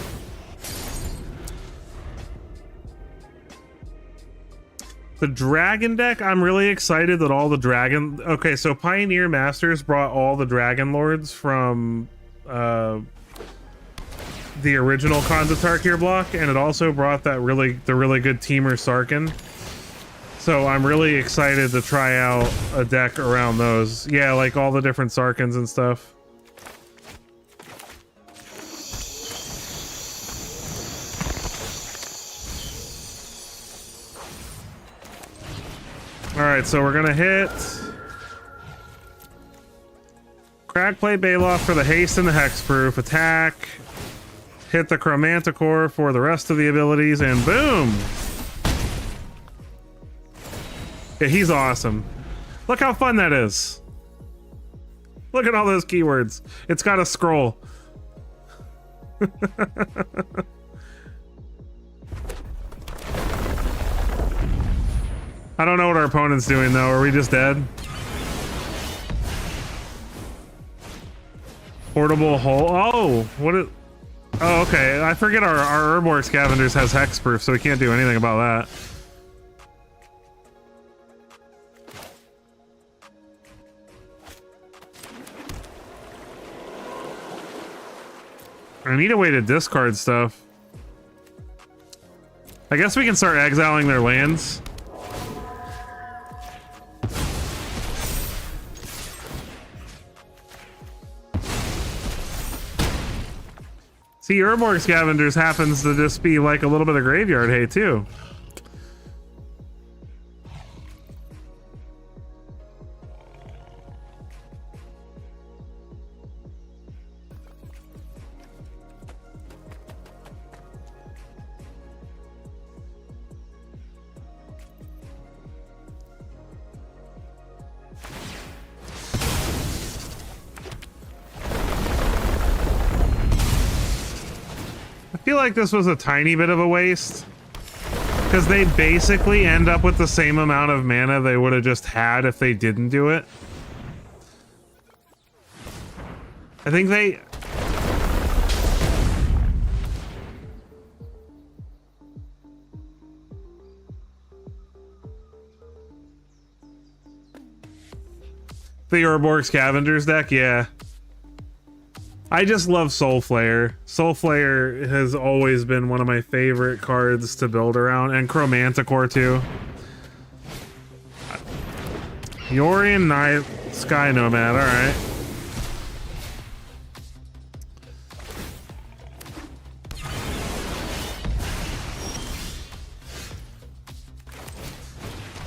The dragon deck, I'm really excited that all the dragon... Okay, so Pioneer Masters brought all the Dragon Lords from the original Khans of Tarkir block, and it also brought the really good Teamer Sarkhan. So I'm really excited to try out a deck around those. Yeah, like all the different Sarkhans and stuff. Alright, so we're gonna hit Crackplate Baloth for the haste and the hexproof attack. Hit the Chromanticore for the rest of the abilities, and boom! Yeah, he's awesome. Look how fun that is. Look at all those keywords. It's got a scroll. I don't know what our opponent's doing though. Are we just dead? Portable hole. Oh, what is... Oh, okay. I forget our Urborg Scavengers has hexproof, so we can't do anything about that. I need a way to discard stuff. I guess we can start exiling their lands. See, Urborg Scavengers happens to just be like a little bit of graveyard hay too. I feel like this was a tiny bit of a waste because they basically end up with the same amount of mana they would have just had if they didn't do it. I think they... The Urborg Scavengers deck, yeah. I just love Soul Flayer. Soul Flayer has always been one of my favorite cards to build around, and Chromanticore too. Yorion Night Sky Nomad, alright.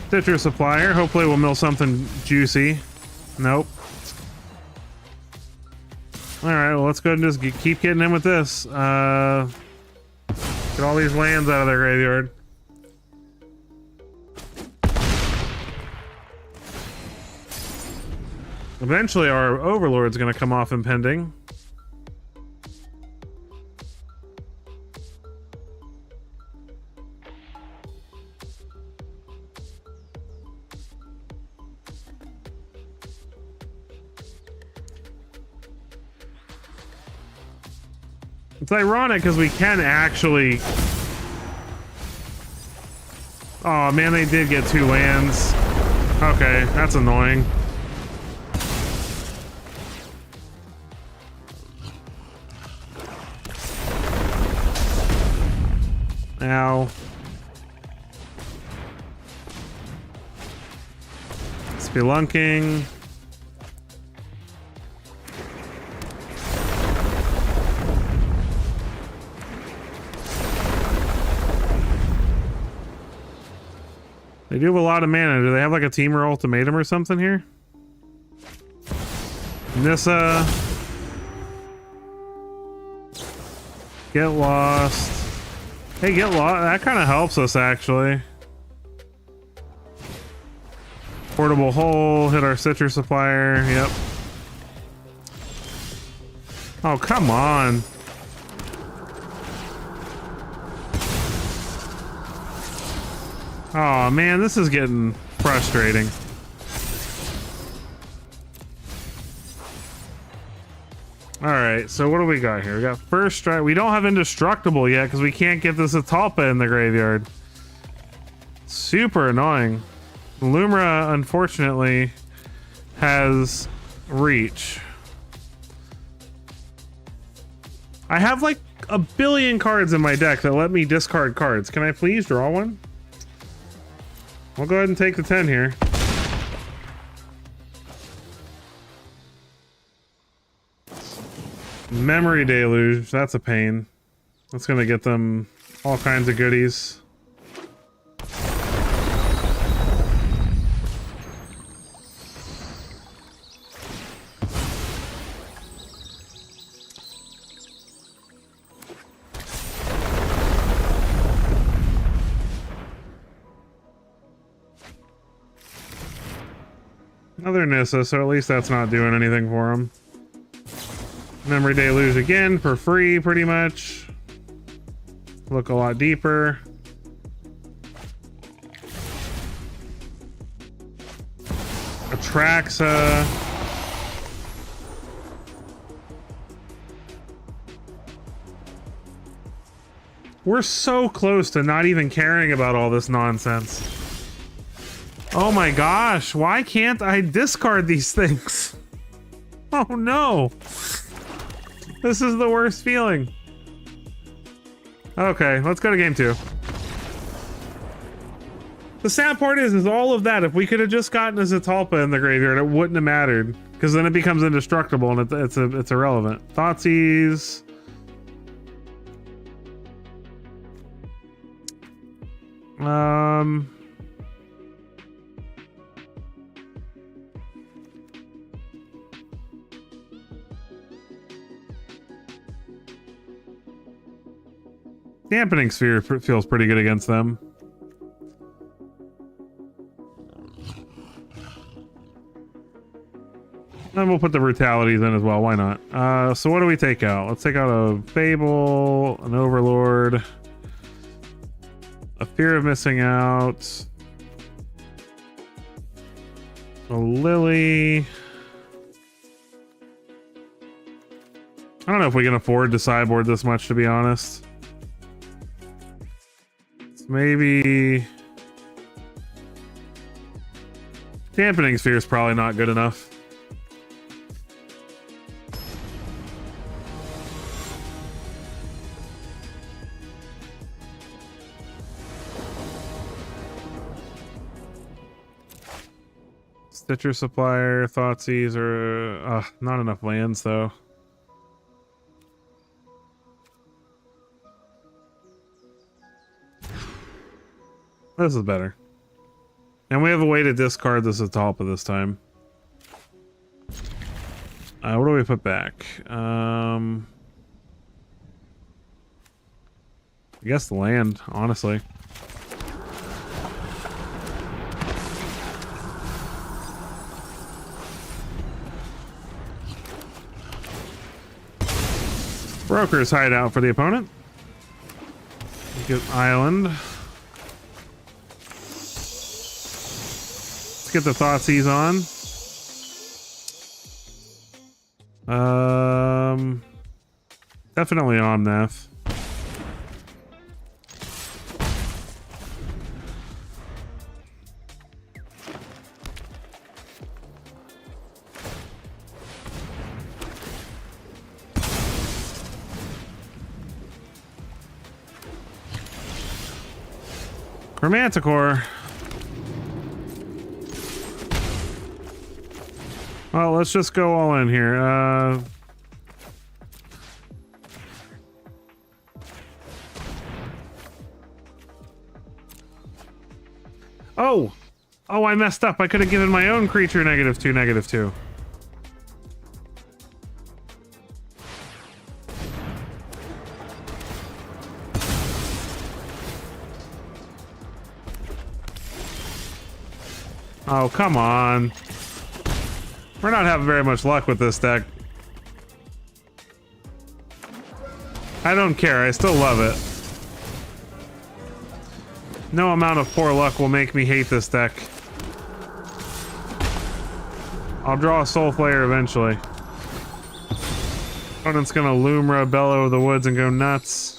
Stitcher Supplier, hopefully we'll mill something juicy. Nope. Alright, well, let's go ahead and just keep getting in with this. Get all these lands out of their graveyard. Eventually our Overlord's gonna come off impending. It's ironic because we can actually... Oh man, they did get 2 lands. Okay, that's annoying. Ow. Spelunking. They do have a lot of mana. Do they have like a Teamer Ultimatum or something here? Nissa. Get lost. Hey, get lost. That kind of helps us actually. Portable hole. Hit our Citrus Supplier. Yep. Oh, come on. Oh man, this is getting frustrating. Alright, so what do we got here? We got First Strike. We don't have Indestructible yet because we can't get this Atalpa in the graveyard. Super annoying. Lumra, unfortunately, has reach. I have like a billion cards in my deck that let me discard cards. Can I please draw one? I'll go ahead and take the 10 here. Memory Deluge, that's a pain. That's gonna get them all kinds of goodies. Another Nissa, so at least that's not doing anything for him. Memory Deluge again for free, pretty much. Look a lot deeper. Atraxa. We're so close to not even caring about all this nonsense. Oh my gosh, why can't I discard these things? Oh no. This is the worst feeling. Okay, let's go to game 2. The sad part is all of that, if we could have just gotten a Zatalpa in the graveyard, it wouldn't have mattered. Because then it becomes indestructible and it's irrelevant. Thoughtseize. Dampening Sphere feels pretty good against them. And we'll put the brutalities in as well, why not? So what do we take out? Let's take out a Fable, an Overlord, a Fear of Missing Out, a Lily. I don't know if we can afford to sideboard this much, to be honest. Maybe Dampening Sphere is probably not good enough. Stitcher Supplier, Thoughtseize, or not enough lands though. This is better. And we have a way to discard this Zatalpa this time. What do we put back? I guess the land, honestly. Broker's hideout for the opponent. Get Island. Let's get the Thoughtseize on. Definitely Omnath. Chromanticore. Well, let's just go all in here. Oh! Oh, I messed up. I could have given my own creature -2, -2. Oh, come on. We're not having very much luck with this deck. I don't care. I still love it. No amount of poor luck will make me hate this deck. I'll draw a Soul Flayer eventually. Opponent's gonna Lumra, Bellow of the Woods, and go nuts.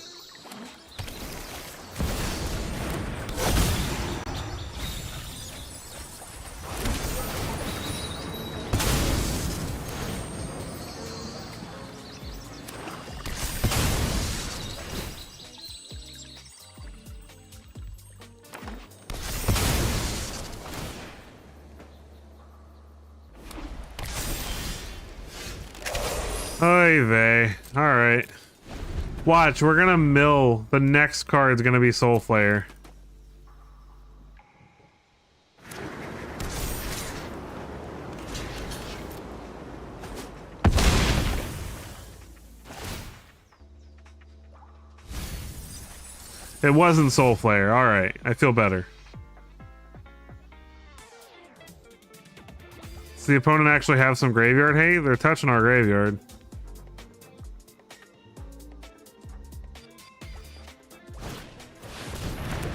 Oy vey. Alright. Watch, we're gonna mill. The next card's gonna be Soul Flayer. It wasn't Soul Flayer. Alright, I feel better. Does the opponent actually have some graveyard hate? They're touching our graveyard.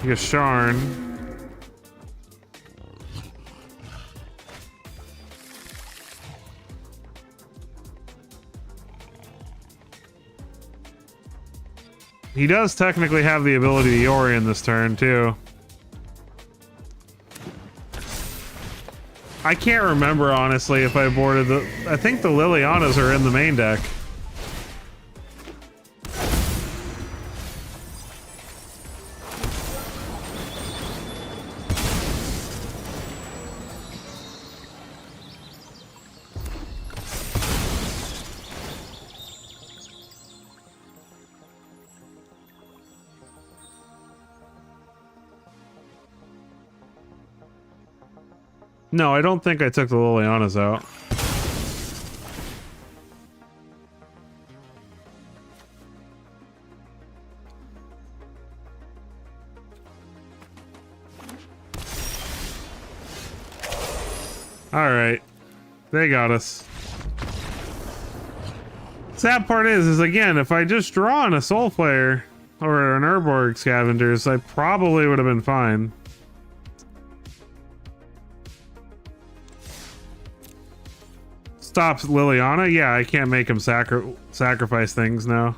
Yasharn. He does technically have the ability to Yori in this turn, too. I can't remember, honestly, if I boarded the... I think the Lilianas are in the main deck. No, I don't think I took the Lilianas out. Alright. They got us. Sad part is again, if I just draw on a Soul Flayer or an Urborg Scavengers, I probably would have been fine. Stops Liliana? Yeah, I can't make him sacrifice things now.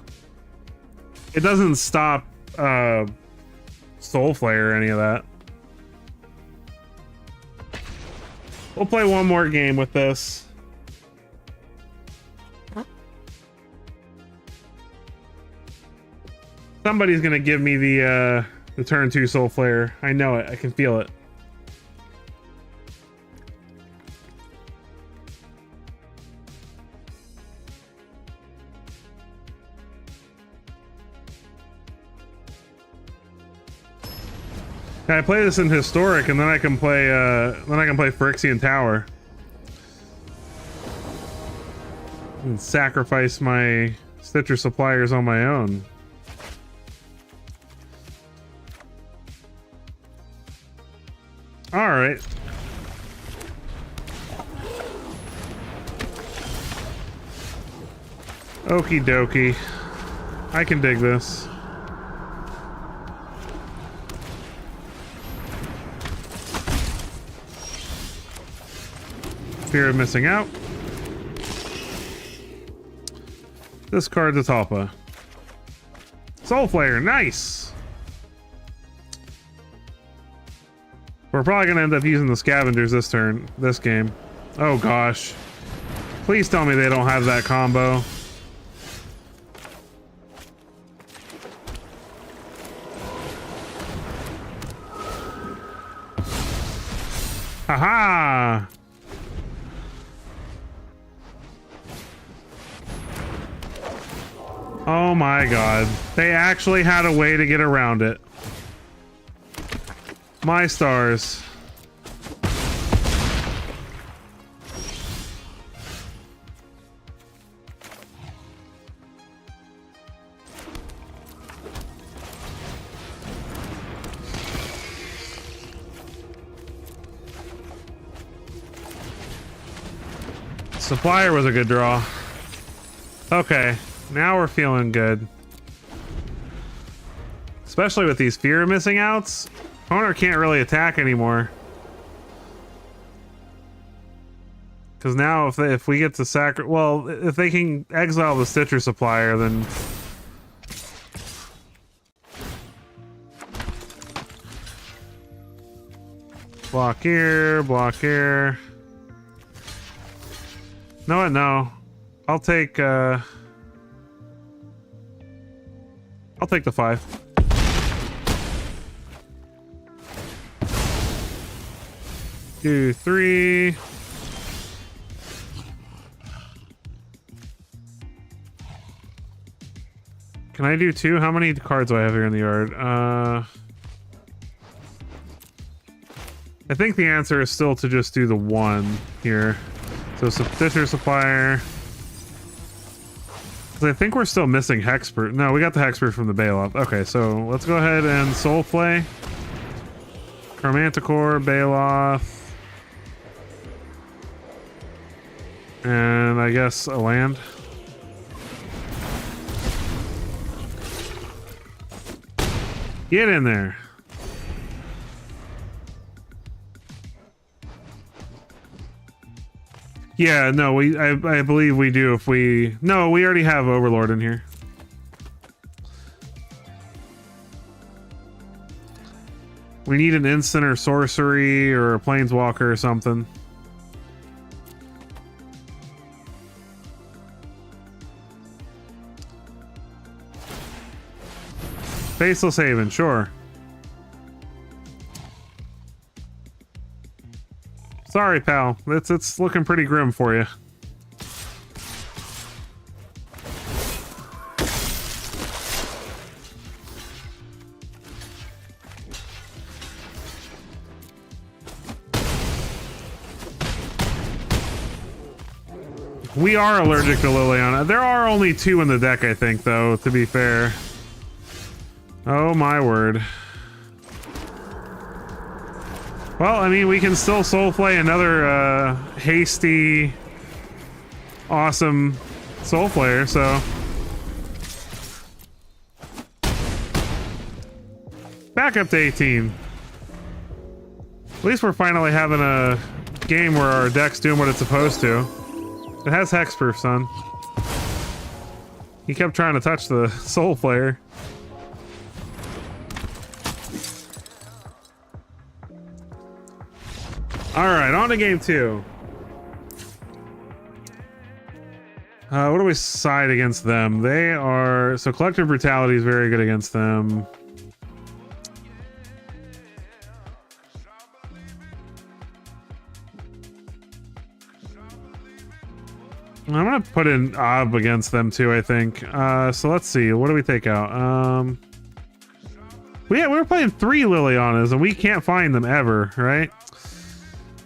It doesn't stop Soul Flayer or any of that. We'll play one more game with this. Somebody's gonna give me the turn 2 Soul Flayer. I know it. I can feel it. I play this in Historic, and then I can play Phyrexian Tower. And sacrifice my Stitcher Suppliers on my own. Alright. Okie dokie. I can dig this. Fear of missing out. Discard the Talpa. Soul Flayer, nice! We're probably gonna end up using the Scavengers this game. Oh gosh. Please tell me they don't have that combo. Haha! Oh my god. They actually had a way to get around it. My stars. Supplier was a good draw. Okay. Now we're feeling good. Especially with these fear missing outs. Owner can't really attack anymore. Because now if we get to well, if they can exile the Stitcher Supplier, then... Block here, block here. No, what? No. I'll take the 5. Two, 3. Can I do 2? How many cards do I have here in the yard? I think the answer is still to just do the 1 here. So Stitcher Supplier. I think we're still missing Hexproof. No, we got the Hexproof from the Bailoff. Okay, so let's go ahead and Soulflay. Chromanticore, Bailoff. And I guess a land. Get in there. Yeah, no, I believe we do if we... No, we already have Overlord in here. We need an instant or sorcery or a planeswalker or something. Faceless Haven, sure. Sorry, pal. It's looking pretty grim for you. We are allergic to Liliana. There are only 2 in the deck, I think, though, to be fair. Oh, my word. Well, I mean, we can still Soulflay another hasty, awesome Soulflayer, so... Back up to 18. At least we're finally having a game where our deck's doing what it's supposed to. It has Hexproof, son. He kept trying to touch the Soulflayer. Alright, on to game 2. What do we side against them? They are... So Collective Brutality is very good against them. I'm gonna put in Ob against them too, I think. So let's see. What do we take out? We're playing 3 Lilianas and we can't find them ever, right?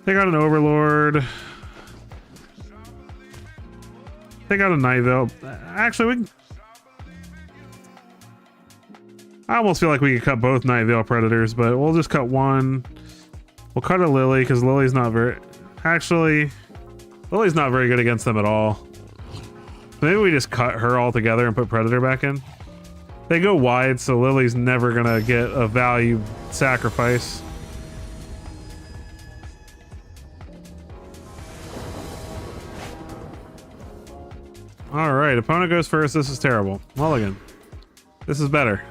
They got an Overlord. They got a Night Veil. Actually, we can... I almost feel like we could cut both Night Veil Predators, but we'll just cut one. We'll cut a Lily, because Lily's not very... Actually, Lily's not very good against them at all. Maybe we just cut her altogether and put Predator back in. They go wide, so Lily's never gonna get a value sacrifice. Alright, opponent goes first. This is terrible. Mulligan. This is better.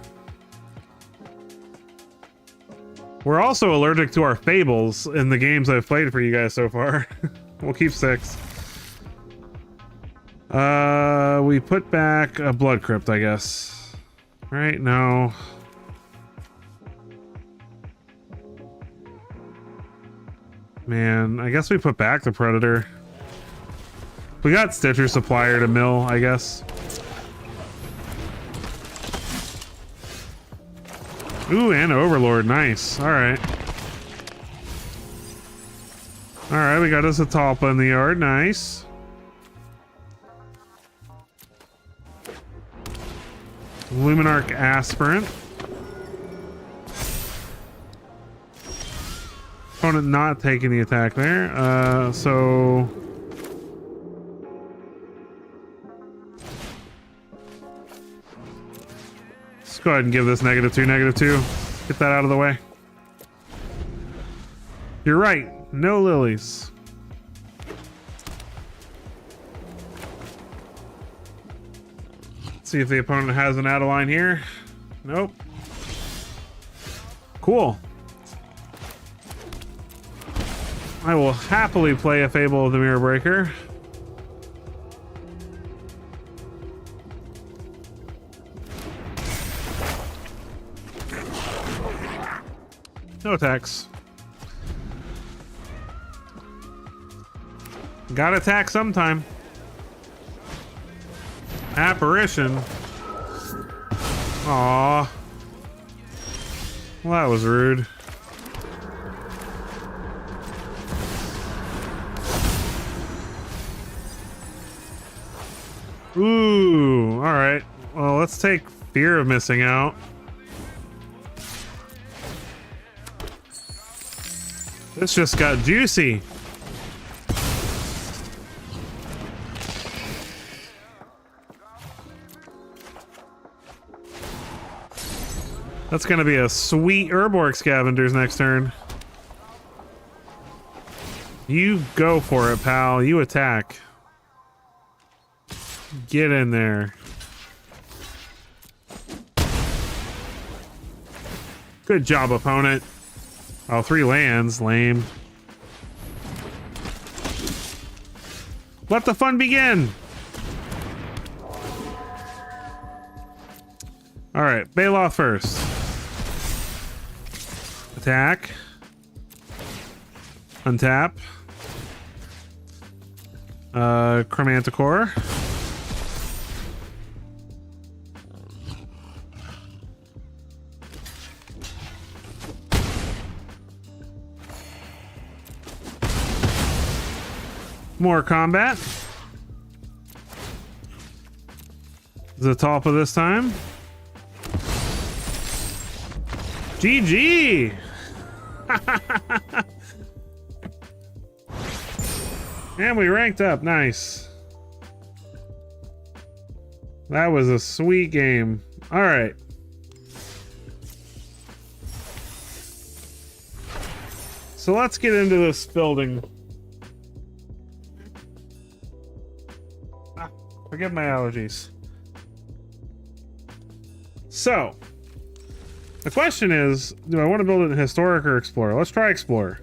We're also allergic to our Fables in the games I've played for you guys so far. We'll keep 6. We put back a Blood Crypt, I guess. Right? No. Man, I guess we put back the Predator. We got Stitcher Supplier to mill, I guess. Ooh, and Overlord. Nice. Alright. Alright, we got us a Talpa in the yard. Nice. Luminarch Aspirant. Opponent not taking the attack there. So... Let's go ahead and give this -2, -2. Get that out of the way. You're right. No lilies. Let's see if the opponent has an Adeline here. Nope. Cool. I will happily play a Fable of the Mirror Breaker. No attacks. Gotta attack sometime. Apparition. Aw. Well, that was rude. Ooh, all right. Well, let's take fear of missing out. This just got juicy. That's gonna be a sweet Urborg Scavengers next turn. You go for it, pal. You attack. Get in there. Good job, opponent. Oh, 3 lands. Lame. Let the fun begin. All right, Baloth first. Attack. Untap. Chromanticore. More combat. Zatopa this time. GG! And we ranked up. Nice. That was a sweet game. All right. So let's get into this building. Forget my allergies. So, the question is, do I want to build it in Historic or Explorer? Let's try Explorer.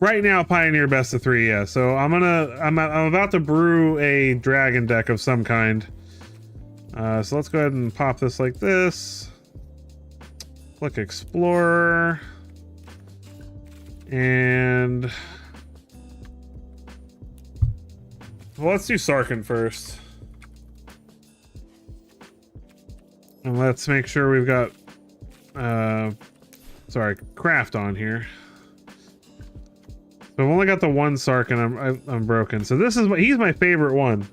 Right now, Pioneer best of 3, yeah. So I'm about to brew a dragon deck of some kind. So let's go ahead and pop this like this. Click Explorer. And well, let's do Sarkhan first. And let's make sure we've got craft on here. So I've only got the one Sarkhan. I'm broken. So this is he's my favorite one.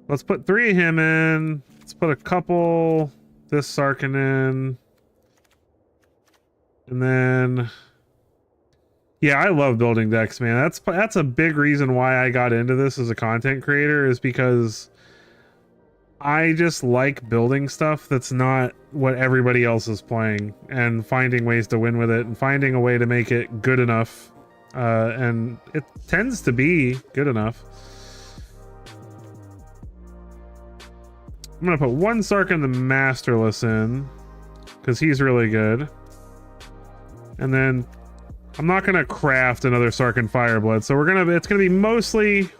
Let's put 3 of him in. Let's put a couple this Sarkhan in. And then yeah, I love building decks, man. That's a big reason why I got into this as a content creator, is because I just like building stuff that's not what everybody else is playing, and finding ways to win with it, and finding a way to make it good enough. And it tends to be good enough. I'm gonna put one Sarkhan the Masterless in, because he's really good. And then I'm not gonna craft another Sarkhan Fireblood, so it's gonna be mostly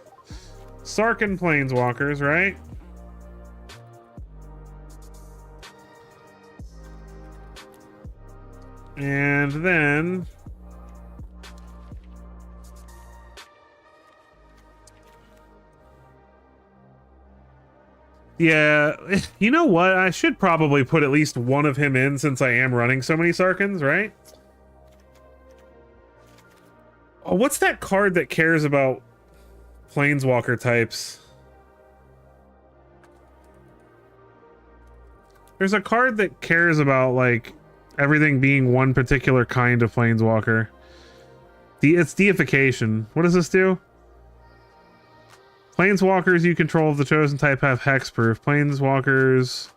Sarkhan Planeswalkers, right? And then yeah, you know what? I should probably put at least one of him in, since I am running so many Sarkhans, right? Oh, what's that card that cares about Planeswalker types? There's a card that cares about, like, everything being one particular kind of Planeswalker. It's Deification. What does this do? Planeswalkers you control of the chosen type have hexproof. Planeswalkers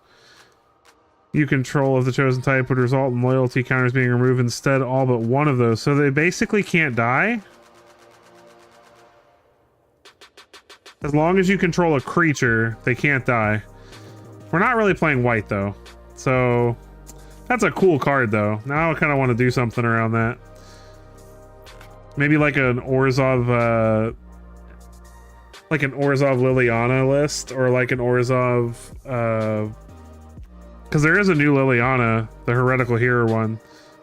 you control of the chosen type would result in loyalty counters being removed, instead all but one of those. So they basically can't die? As long as you control a creature, they can't die. We're not really playing white, though. So that's a cool card, though. Now I kind of want to do something around that. Maybe like an Orzhov, Liliana list, or like an Orzhov, because there is a new Liliana, the Heretical Hero one.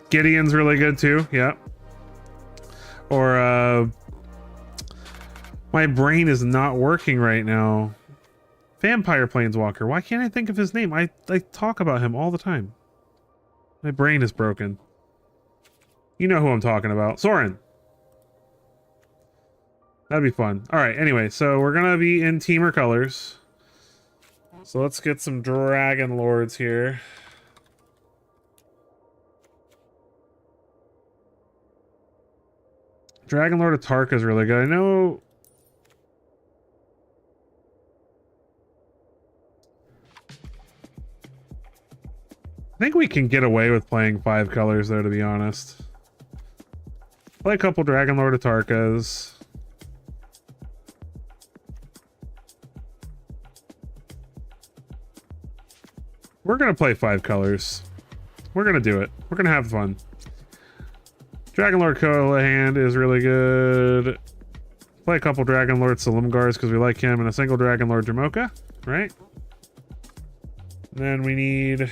Gideon's really good too, yeah. Or My brain is not working right now. Vampire Planeswalker. Why can't I think of his name? I talk about him all the time. My brain is broken. You know who I'm talking about. Soren. That'd be fun. Alright, anyway, so we're gonna be in Teamer colors. So let's get some Dragon Lords here. Dragon Lord of Tarka is really good. I know... I think we can get away with playing 5 colors, though, to be honest. Play a couple Dragon Lord of Tarkas. We're gonna play 5 colors. We're gonna do it. We're gonna have fun. Dragon Lord Kohlahand is really good. Play a couple Dragon Lord Salimgars because we like him, and a single Dragon Lord Jamoka, right? Then we need...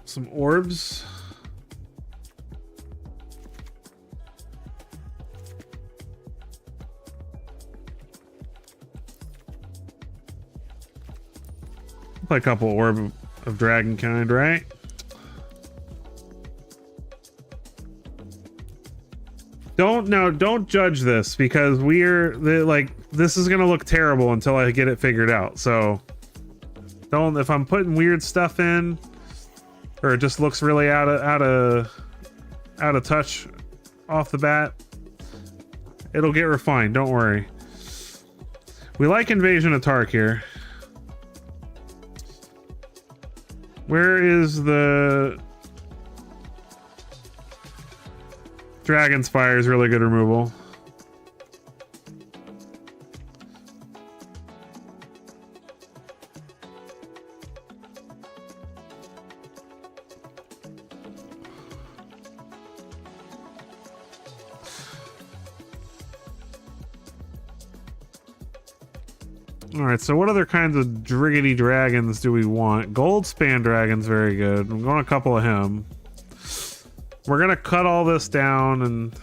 some orbs. Play a couple orb of Dragonkind, right? Don't judge this because this is gonna look terrible until I get it figured out. So don't, if I'm putting weird stuff in or it just looks really out of touch off the bat, it'll get refined, don't worry. We like Invasion of Tark here. Where is the... Dragon's Fire is really good removal. Alright, so what other kinds of Driggity Dragons do we want? Goldspan Dragon's very good. I'm going a couple of him. We're gonna cut all this down and...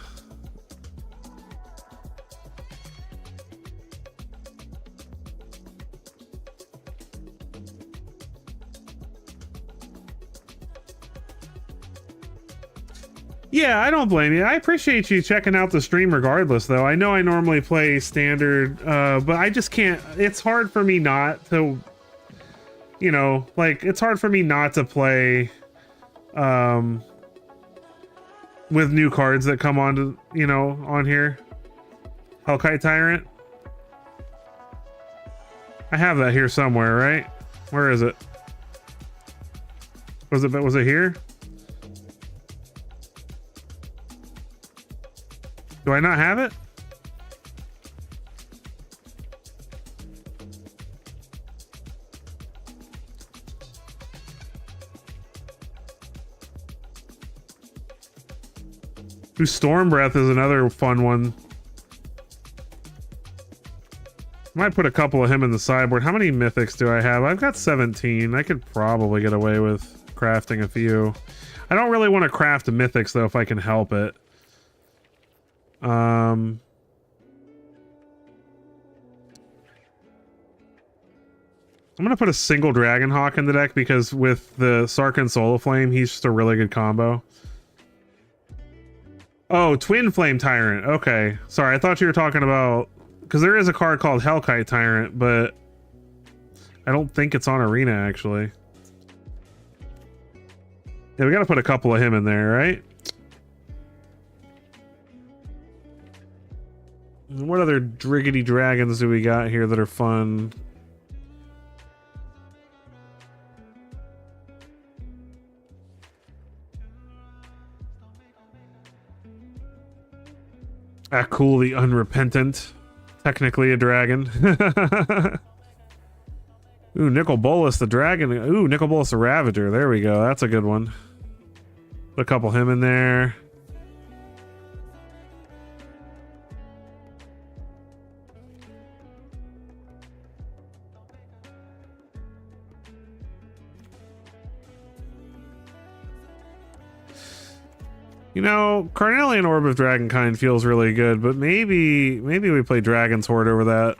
Yeah, I don't blame you. I appreciate you checking out the stream regardless, though. I know I normally play standard, but I just can't... It's hard for me not to... You know, like, it's hard for me not to play... with new cards that come on to, you know, on here. Hellkite Tyrant. I have that here somewhere, right? Where is it? Was it here? Do I not have it? Ooh, Storm Breath is another fun one. Might put a couple of him in the sideboard. How many mythics do I have? I've got 17. I could probably get away with crafting a few. I don't really want to craft mythics though if I can help it. I'm gonna put a single Dragonhawk in the deck because with the Sarkhan Soul Flame, he's just a really good combo. Oh, Twin Flame Tyrant. Okay. Sorry, I thought you were talking about... Because there is a card called Hellkite Tyrant, but... I don't think it's on Arena, actually. Yeah, we gotta put a couple of him in there, right? And what other Driggity Dragons do we got here that are fun? Akul the Unrepentant. Technically a dragon. Ooh, Nicol Bolas the Dragon. Ooh, Nicol Bolas the Ravager. There we go. That's a good one. Put a couple him in there. You know, Carnelian Orb of Dragonkind feels really good, but maybe we play Dragon's Horde over that.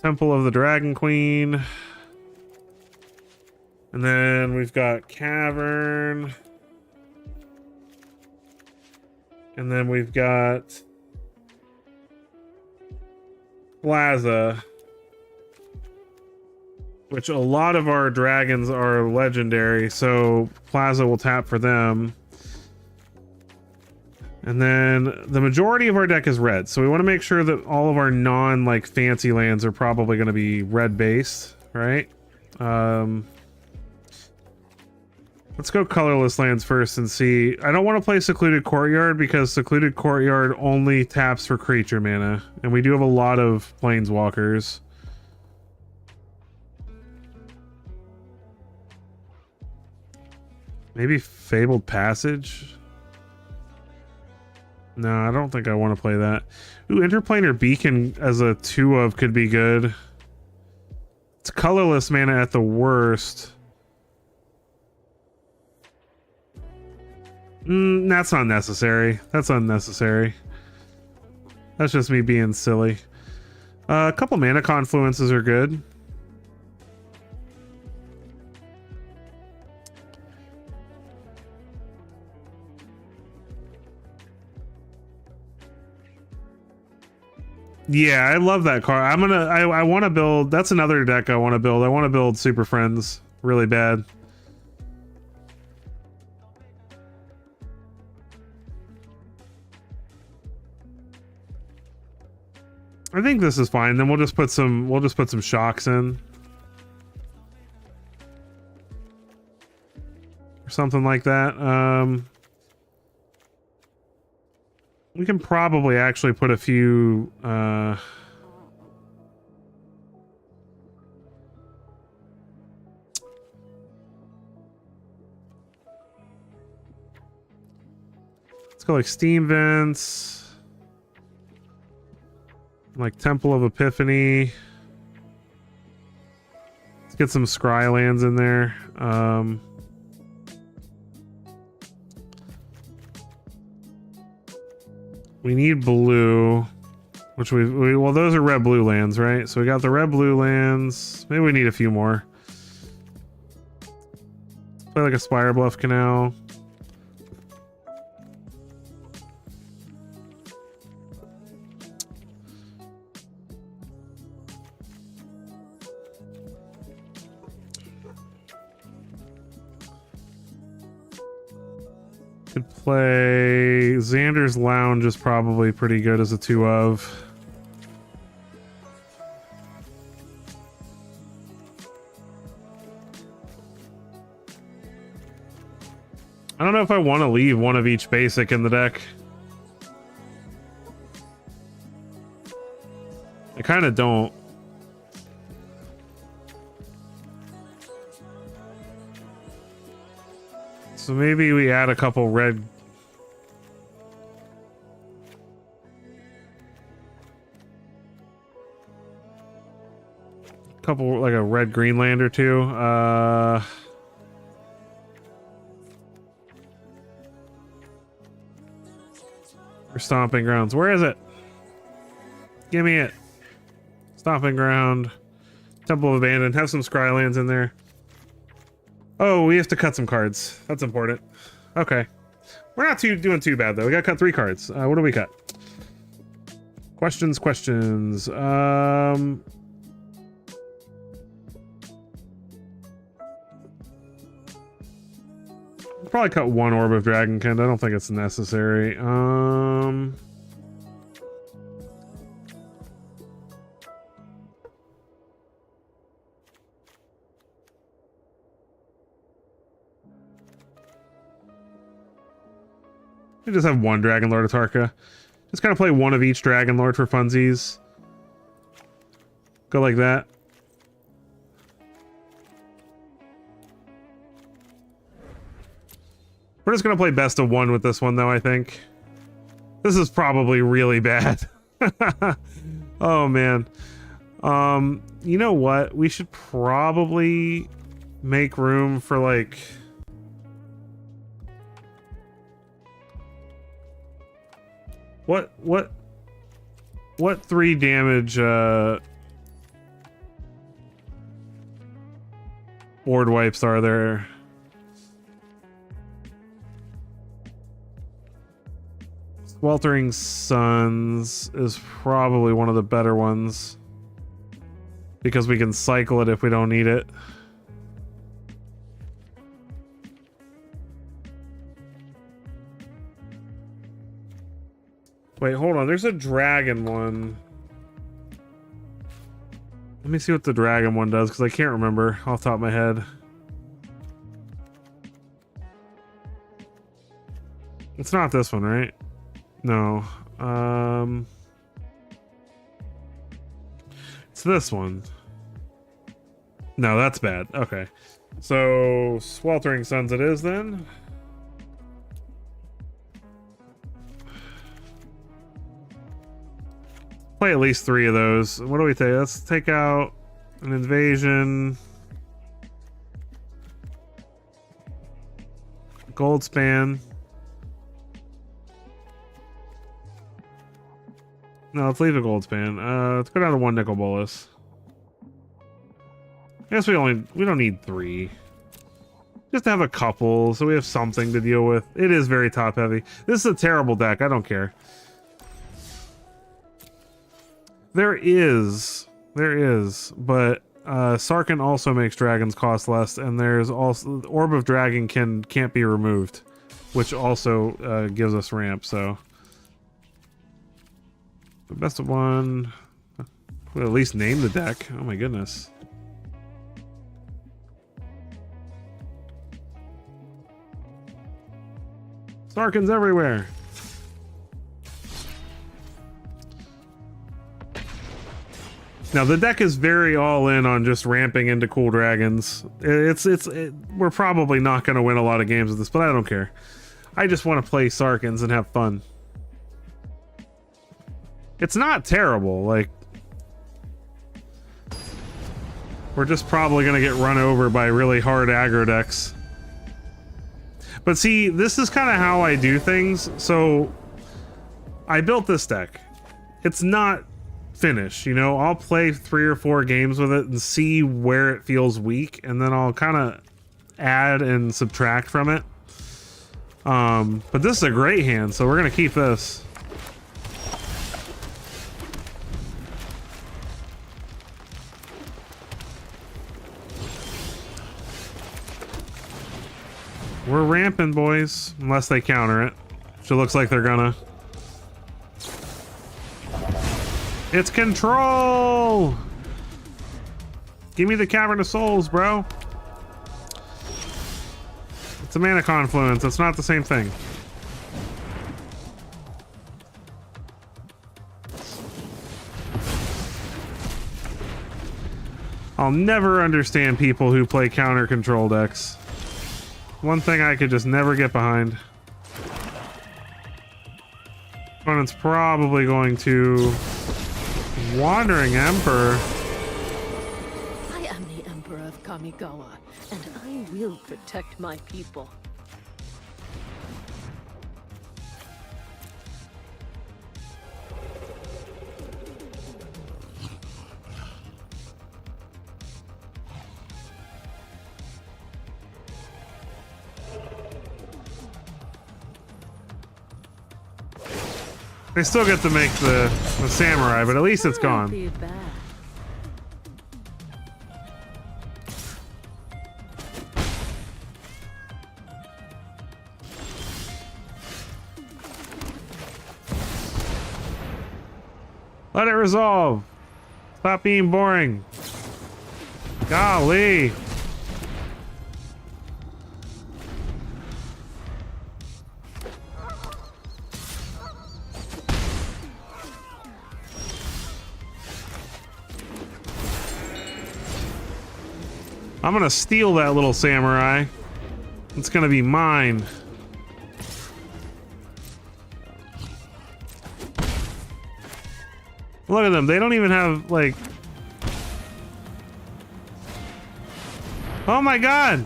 Temple of the Dragon Queen. And then we've got Cavern. And then we've got Plaza, which a lot of our dragons are legendary, so Plaza will tap for them. And then the majority of our deck is red, so we want to make sure that all of our non like fancy lands are probably going to be red based, right? Let's go colorless lands first and see. I don't want to play Secluded Courtyard because Secluded Courtyard only taps for creature mana, and we do have a lot of planeswalkers. Maybe Fabled Passage? No, I don't think I want to play that. Ooh, Interplanar Beacon as a 2-of could be good. It's colorless mana at the worst. That's not necessary. That's unnecessary. That's just me being silly. A couple mana confluences are good. Yeah, I love that card. I want to build. That's another deck I want to build. I want to build Super Friends really bad. I think this is fine. Then we'll just put some shocks in. Or something like that. We can probably actually put a few let's go like Steam Vents. Like Temple of Epiphany. Let's get some Scry lands in there. We need blue, which well, those are red-blue lands, right? So we got the red-blue lands. Maybe we need a few more. Let's play like a Spire Bluff Canal. Could play Xander's Lounge is probably pretty good as a 2-of. I don't know if I want to leave one of each basic in the deck. I kind of don't. So maybe we add a couple red. Couple like a red green land or two. Or Stomping Grounds. Where is it? Give me it. Stomping Ground. Temple of Abandon. Have some Scrylands in there. Oh, we have to cut some cards. That's important. Okay. We're not doing too bad, though. We got to cut 3 cards. What do we cut? Questions. Probably cut 1 Orb of Dragonkind. I don't think it's necessary. We just have 1 Dragon Lord Atarka. Just kind of play 1 of each Dragon Lord for funsies. Go like that. We're just gonna play best of 1 with this one, though, I think. This is probably really bad. Oh, man. You know what? We should probably make room for like... What 3 damage board wipes are there? Sweltering Suns is probably one of the better ones because we can cycle it if we don't need it. Wait, hold on. There's a dragon one. Let me see what the dragon one does because I can't remember off the top of my head. It's not this one, right? No. It's this one. No, that's bad. Okay. So, Sweltering Suns it is then. Play at least 3 of those. What do we take? Let's take out an invasion. Gold span. No, let's leave a gold span. Let's go down to 1 nickel bolus. I guess we don't need 3. Just to have a couple so we have something to deal with. It is very top heavy. This is a terrible deck. I don't care. There is, but Sarkhan also makes dragons cost less, and there's also Orb of Dragon can't be removed, which also gives us ramp. So the best of 1. We'll at least name the deck. Oh my goodness. Sarkhan's everywhere. Now the deck is very all in on just ramping into cool dragons. We're probably not going to win a lot of games with this, but I don't care. I just want to play Sarkhans and have fun. It's not terrible. Like, we're just probably going to get run over by really hard aggro decks. But see, this is kind of how I do things. So I built this deck. It's not finished, you know. I'll play 3 or 4 games with it and see where it feels weak, and then I'll kind of add and subtract from it. But this is a great hand, so we're gonna keep this. We're ramping, boys, unless they counter it, which it looks like they're gonna. It's control! Give me the Cavern of Souls, bro. It's a mana confluence. It's not the same thing. I'll never understand people who play counter control decks. One thing I could just never get behind. Opponent's probably going to... Wandering Emperor.
I am the Emperor of Kamigawa, and I will protect my people.
They still get to make the samurai, but at least it's gone.
Be bad.
Let it resolve. Stop being boring. Golly. I'm gonna steal that little samurai. It's gonna be mine. Look at them. They don't even have, like... Oh my god!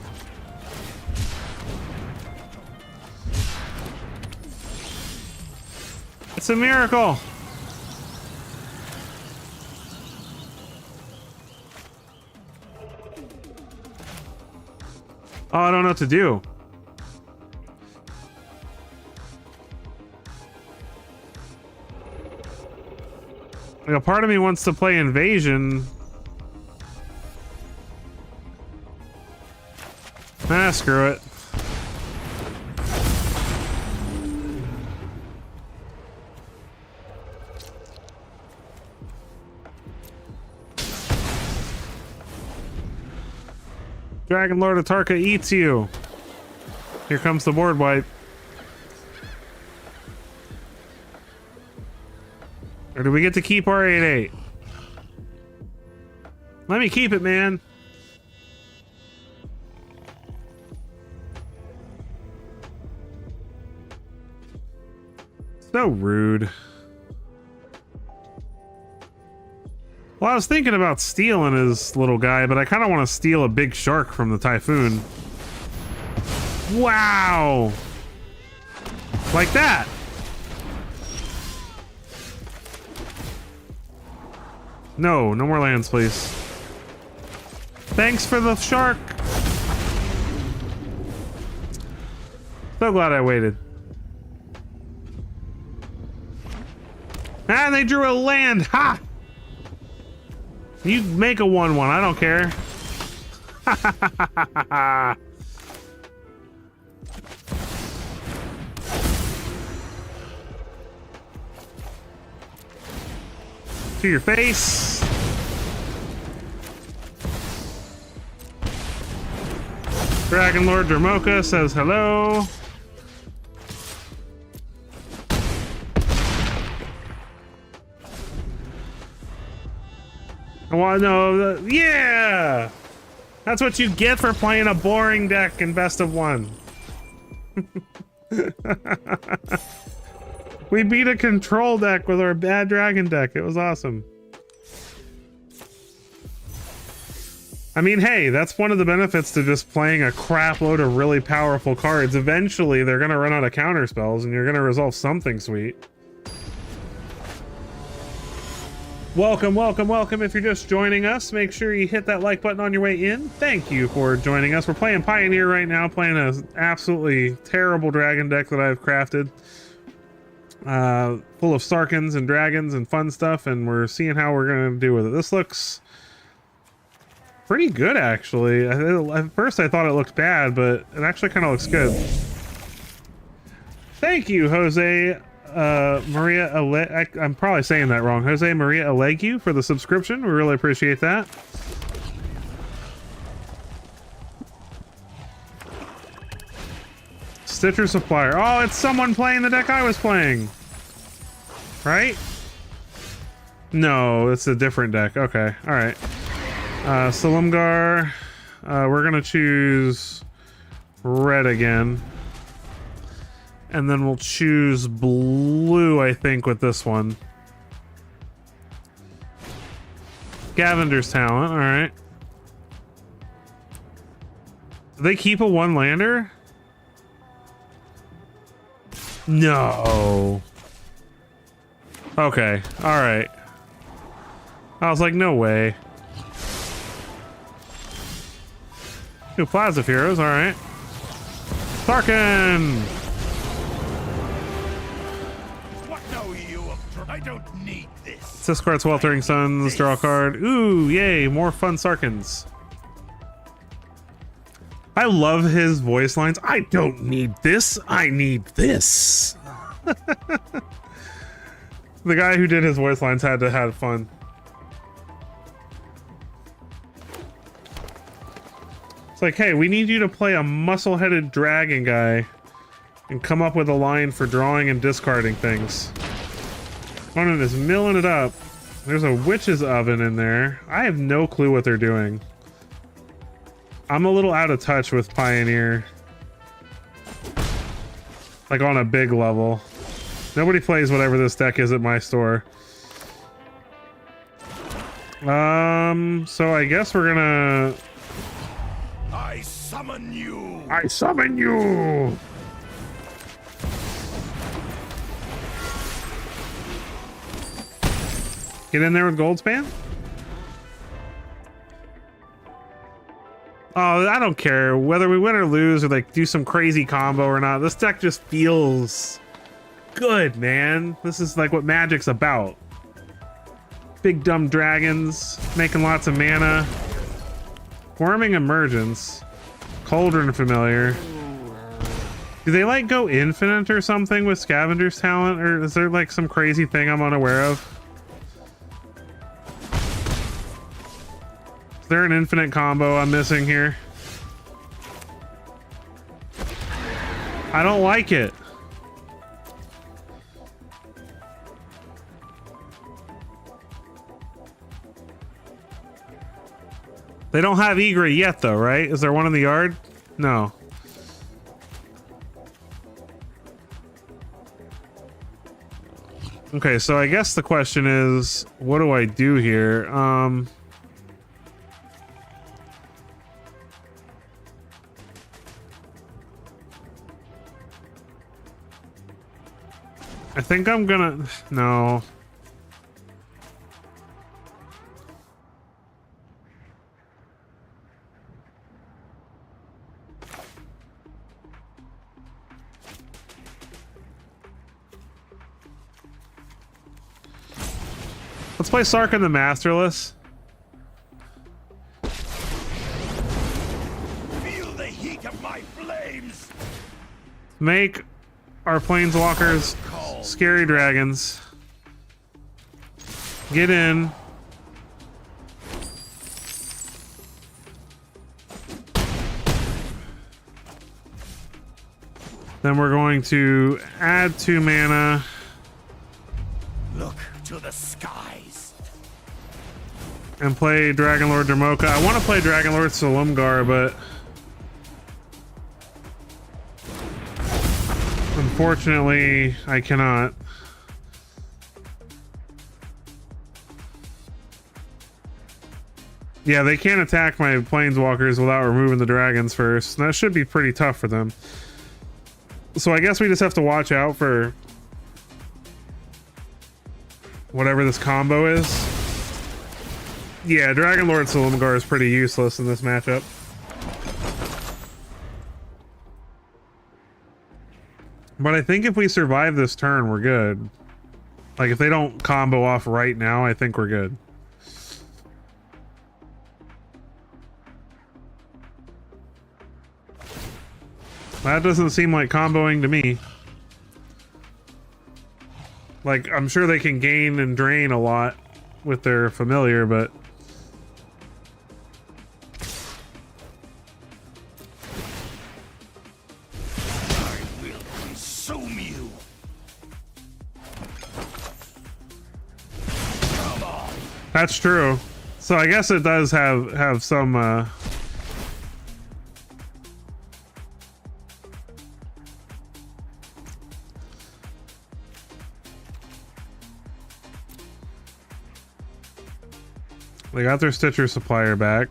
It's a miracle! Oh, I don't know what to do. Like, a part of me wants to play Invasion. Ah, screw it. Dragon Lord Atarka eats you. Here comes the board wipe. Or do we get to keep our 8/8? Let me keep it, man. So rude. Well, I was thinking about stealing his little guy, but I kind of want to steal a big shark from the typhoon. Wow! Like that! No, no more lands, please. Thanks for the shark! So glad I waited. Ah, they drew a land! Ha! You make a 1/1, I don't care. To your face. Dragon Lord Dramoka says hello. I want to know, yeah! That's what you get for playing a boring deck in best of 1. We beat a control deck with our bad dragon deck. It was awesome. I mean, hey, that's one of the benefits to just playing a crap load of really powerful cards. Eventually, they're going to run out of counter spells, and you're going to resolve something sweet. Welcome, welcome, welcome. If you're just joining us, make sure you hit that like button on your way in. Thank you for joining us. We're playing Pioneer right now, playing an absolutely terrible dragon deck that I've crafted. Full of Sarkans and dragons and fun stuff, and we're seeing how we're going to do with it. This looks pretty good, actually. At first I thought it looked bad, but it actually kind of looks good. Thank you, Jose Maria I'm probably saying that wrong. Jose Maria Alegu for the subscription. We really appreciate that. Stitcher Supplier. Oh, it's someone playing the deck I was playing. Right? No, it's a different deck. Okay, alright. Silumgar. We're gonna choose red again. And then we'll choose blue, I think, with this one. Gavinder's Talent, alright. Do they keep a 1-lander? No. Okay, alright. I was like, no way. Two Plaza Heroes, alright. Sarkin!
What know you of? I don't need this.
Discard Sweltering Suns, draw a card. Ooh, yay, more fun Sarkins. I love his voice lines. I don't need this, I need this. The guy who did his voice lines had to have fun. It's like, hey, we need you to play a muscle-headed dragon guy and come up with a line for drawing and discarding things. Conan is milling it up. There's a witch's oven in there. I have no clue what they're doing. I'm a little out of touch with Pioneer. Like on a big level. Nobody plays whatever this deck is at my store. So I guess we're gonna
summon you.
I summon you. Get in there with Goldspan. Oh, I don't care whether we win or lose or like do some crazy combo or not. This deck just feels good, man. This is like what Magic's about. Big dumb dragons, making lots of mana. Forming Emergence. Cauldron Familiar. Do they like go infinite or something with Scavenger's Talent? Or is there like some crazy thing I'm unaware of? Is there an infinite combo I'm missing here? I don't like it. They don't have Egret yet though, right? Is there one in the yard? No. Okay, so I guess the question is, what do I do here? I think I'm gonna... No. Let's play Sark and the Masterless.
Feel the heat of my flames.
Make our planeswalkers scary dragons. Get in. Then we're going to add 2 mana.
Look to the skies.
And play Dragonlord Dramoka. I want to play Dragonlord Solumgar, but unfortunately, I cannot. Yeah, they can't attack my planeswalkers without removing the dragons first. That should be pretty tough for them. So I guess we just have to watch out for whatever this combo is. Yeah, Dragonlord Solumgar is pretty useless in this matchup. But I think if we survive this turn, we're good. Like, if they don't combo off right now, I think we're good. That doesn't seem like comboing to me. Like, I'm sure they can gain and drain a lot with their familiar, but...
I will consume you. Come on.
That's true. So I guess it does have some they got their Stitcher supplier back.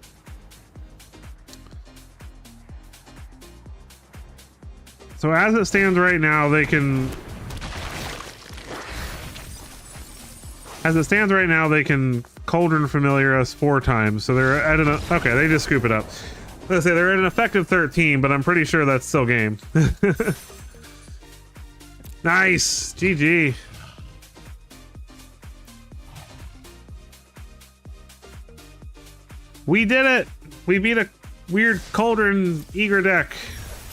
So as it stands right now, they can... As it stands right now, they can Cauldron Familiar us 4 times. So they're at an... Okay, they just scoop it up. Let's say they're at an effective 13, but I'm pretty sure that's still game. Nice! GG. We did it! We beat a weird Cauldron Eager deck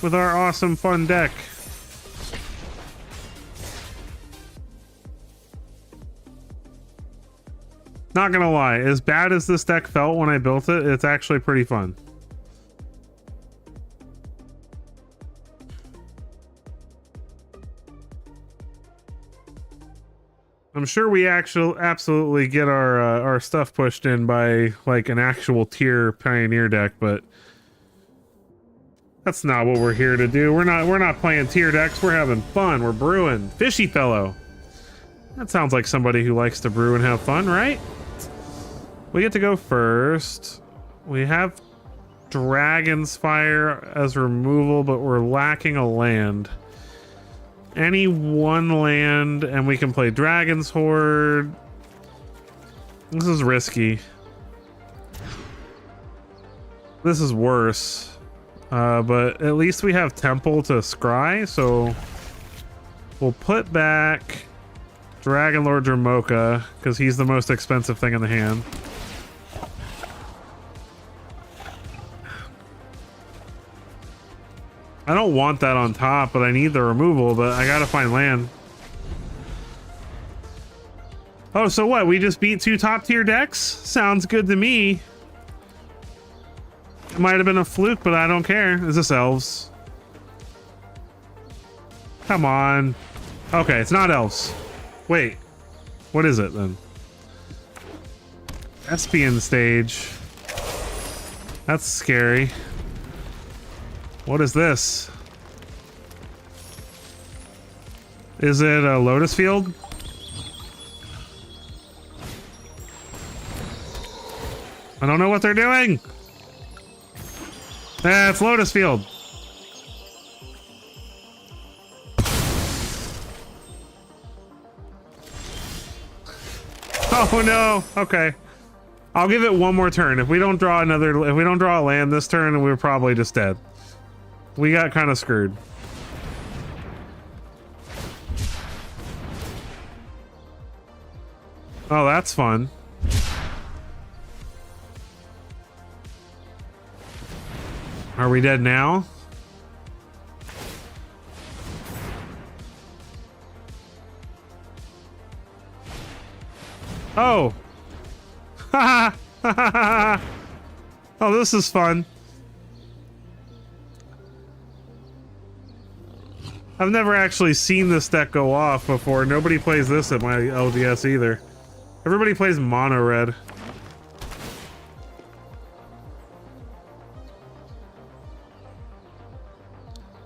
with our awesome fun deck. Not gonna lie, as bad as this deck felt when I built it, it's actually pretty fun. I'm sure we actually absolutely get our stuff pushed in by like an actual tier Pioneer deck, but that's not what we're here to do. We're not playing tier decks. We're having fun. We're brewing. Fishy fellow. That sounds like somebody who likes to brew and have fun, right? We get to go first. We have Dragon's Fire as removal, but we're lacking a land. Any one land, and we can play Dragon's Horde. This is risky. This is worse. But at least we have Temple to scry, so we'll put back Dragon Lord Dramoka, because he's the most expensive thing in the hand. I don't want that on top, but I need the removal, but I gotta find land. Oh, so what? We just beat 2 top tier decks? Sounds good to me. It might have been a fluke, but I don't care. Is this elves? Come on. Okay, it's not elves. Wait. What is it then? Espion stage. That's scary. What is this? Is it a Lotus Field? I don't know what they're doing. It's Lotus Field. Oh no. Okay. I'll give it one more turn. If we don't draw a land this turn, we're probably just dead. We got kind of screwed. Oh, that's fun. Are we dead now? Oh. Ha ha. Oh, this is fun. I've never actually seen this deck go off before. Nobody plays this at my LGS either. Everybody plays mono red.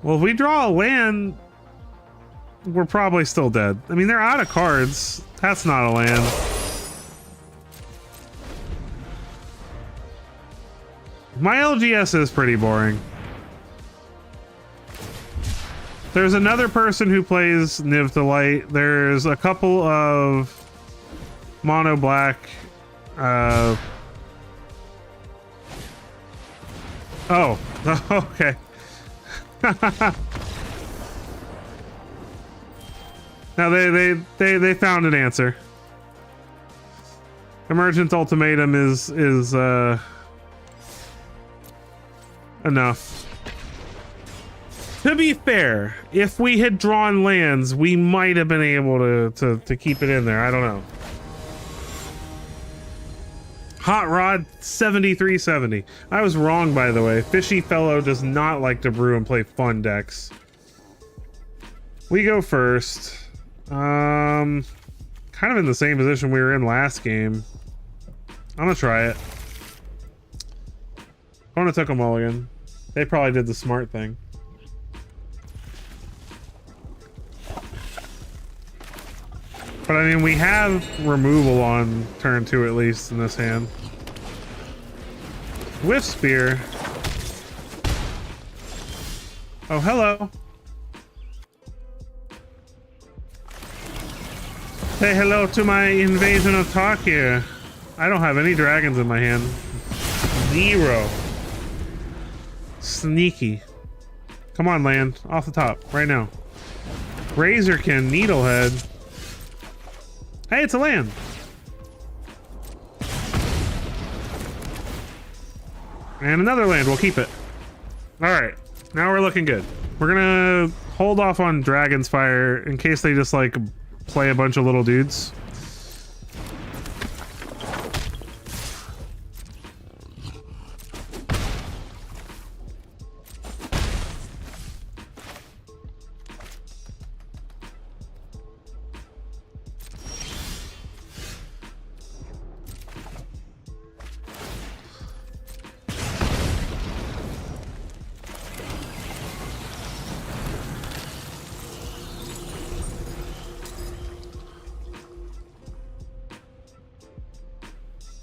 Well, if we draw a land, we're probably still dead. I mean, they're out of cards. That's not a land. My LGS is pretty boring. There's another person who plays Niv to Light. There's a couple of mono black. Oh, okay. Now they found an answer. Emergent Ultimatum is enough. To be fair, if we had drawn lands, we might have been able to keep it in there. I don't know. Hot Rod 7370. I was wrong, by the way. Fishy Fellow does not like to brew and play fun decks. We go first. Kind of in the same position we were in last game. I'm gonna try it. Opponent took a mulligan. They probably did the smart thing. But I mean, we have removal on turn 2 at least in this hand. Whiff Spear. Oh, hello. Say hello to my invasion of Tarkir. I don't have any dragons in my hand. 0. Sneaky. Come on, land. Off the top, right now. Razorkin, Needlehead. Hey, it's a land. And another land, we'll keep it. Alright, now we're looking good. We're gonna hold off on Dragon's Fire in case they just like play a bunch of little dudes.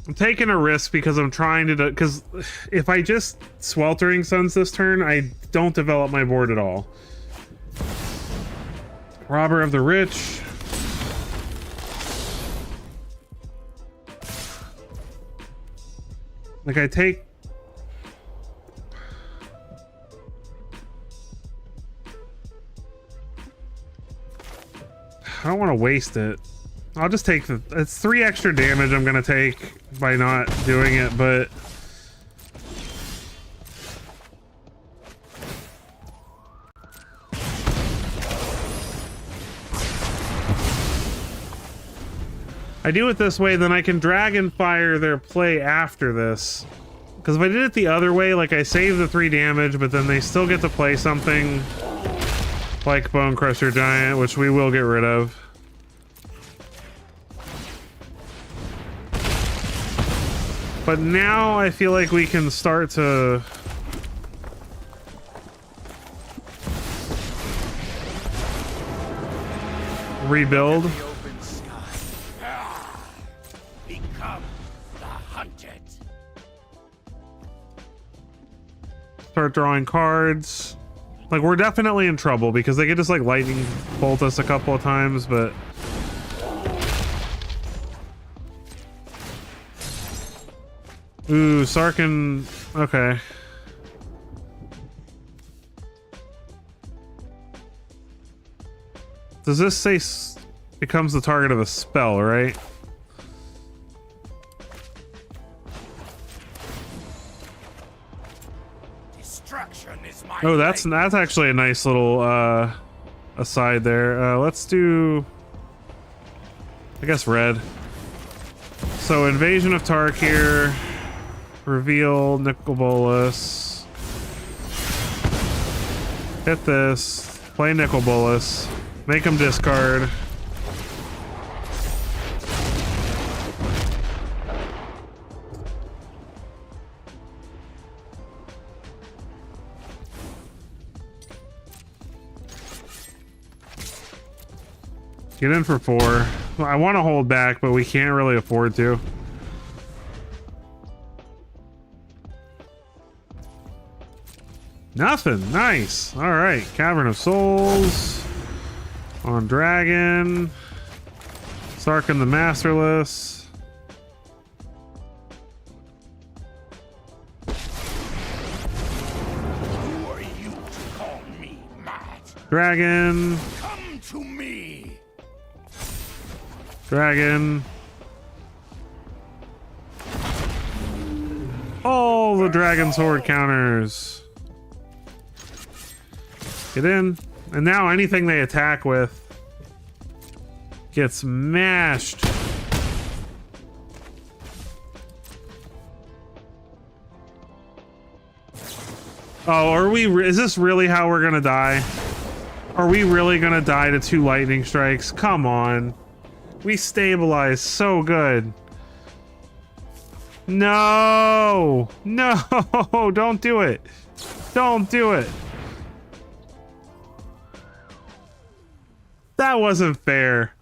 I'm taking a risk because I'm trying to, because if I just Sweltering Suns this turn, I don't develop my board at all. Robber of the Rich. Like I take... I don't want to waste it. I'll just take the... It's 3 extra damage I'm gonna take by not doing it, but... I do it this way, then I can Dragon Fire their play after this. Because if I did it the other way, like I save the 3 damage, but then they still get to play something like Bone Crusher Giant, which we will get rid of. But now I feel like we can start to... rebuild.
Become the hunted.
Start drawing cards. Like, we're definitely in trouble because they could just like lightning bolt us a couple of times, but... Ooh, Sarkin... Okay. Does this say becomes the target of a spell, right?
Destruction is my
Oh, that's
blade.
actually a nice little aside there. Let's do, I guess, red. So Invasion of Tarkir, reveal Nicol Bolas, hit this, play Nicol Bolas, make him discard. Get in for 4. Well, I want to hold back, but we can't really afford to. Nothing. Nice. All right. Cavern of Souls on Dragon. Sarkin the Masterless.
Who are you to call me mad?
Dragon.
Come to me.
Dragon. All the Dragon Sword counters. Get in. And now anything they attack with gets mashed. Oh, are we... Is this really how we're gonna die? Are we really gonna die to 2 lightning strikes? Come on. We stabilized so good. No! No! Don't do it! Don't do it! That wasn't fair.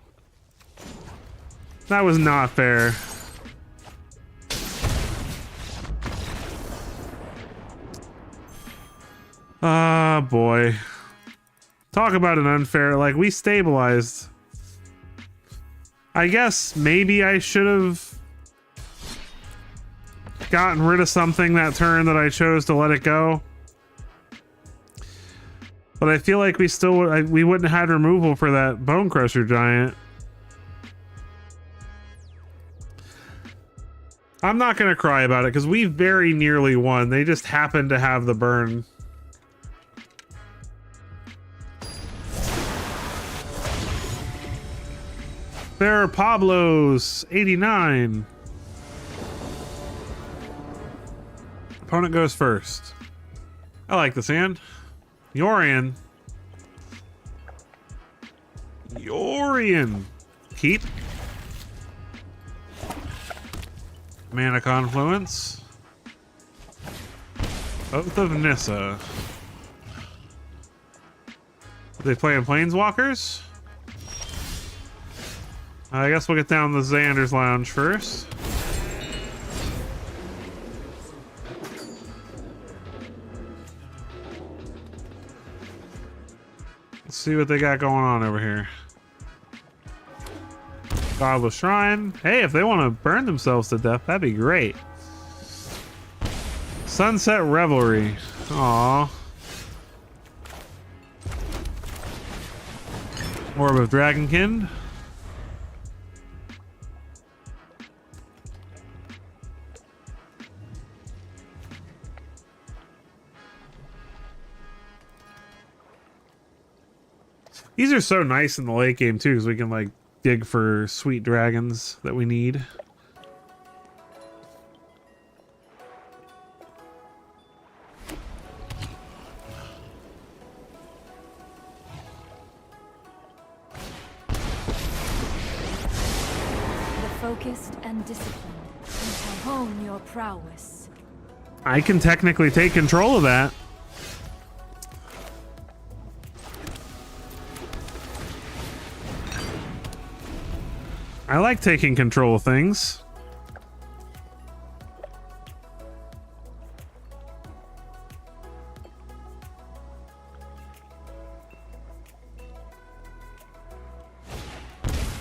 That was not fair. Ah, boy. Talk about an unfair... Like, we stabilized. I guess maybe I should have gotten rid of something that turn that I chose to let it go. But I feel like we still we wouldn't have had removal for that Bone Crusher Giant. I'm not going to cry about it because we very nearly won. They just happened to have the burn. There are Pablo's 89. Opponent goes first. I like this hand. Yorion. Yorion. Keep. Mana Confluence. Oath of Nissa. Are they playing Planeswalkers? I guess we'll get down the Xander's Lounge first. see what they got going on over here. Godless Shrine. Hey, if they want to burn themselves to death, that'd be great. Sunset Revelry. Aww. Orb of Dragonkind. These are so nice in the late game too, because we can like dig for sweet dragons that we need.
Focused and disciplined, you shall hone your prowess.
I can technically take control of that. I like taking control of things.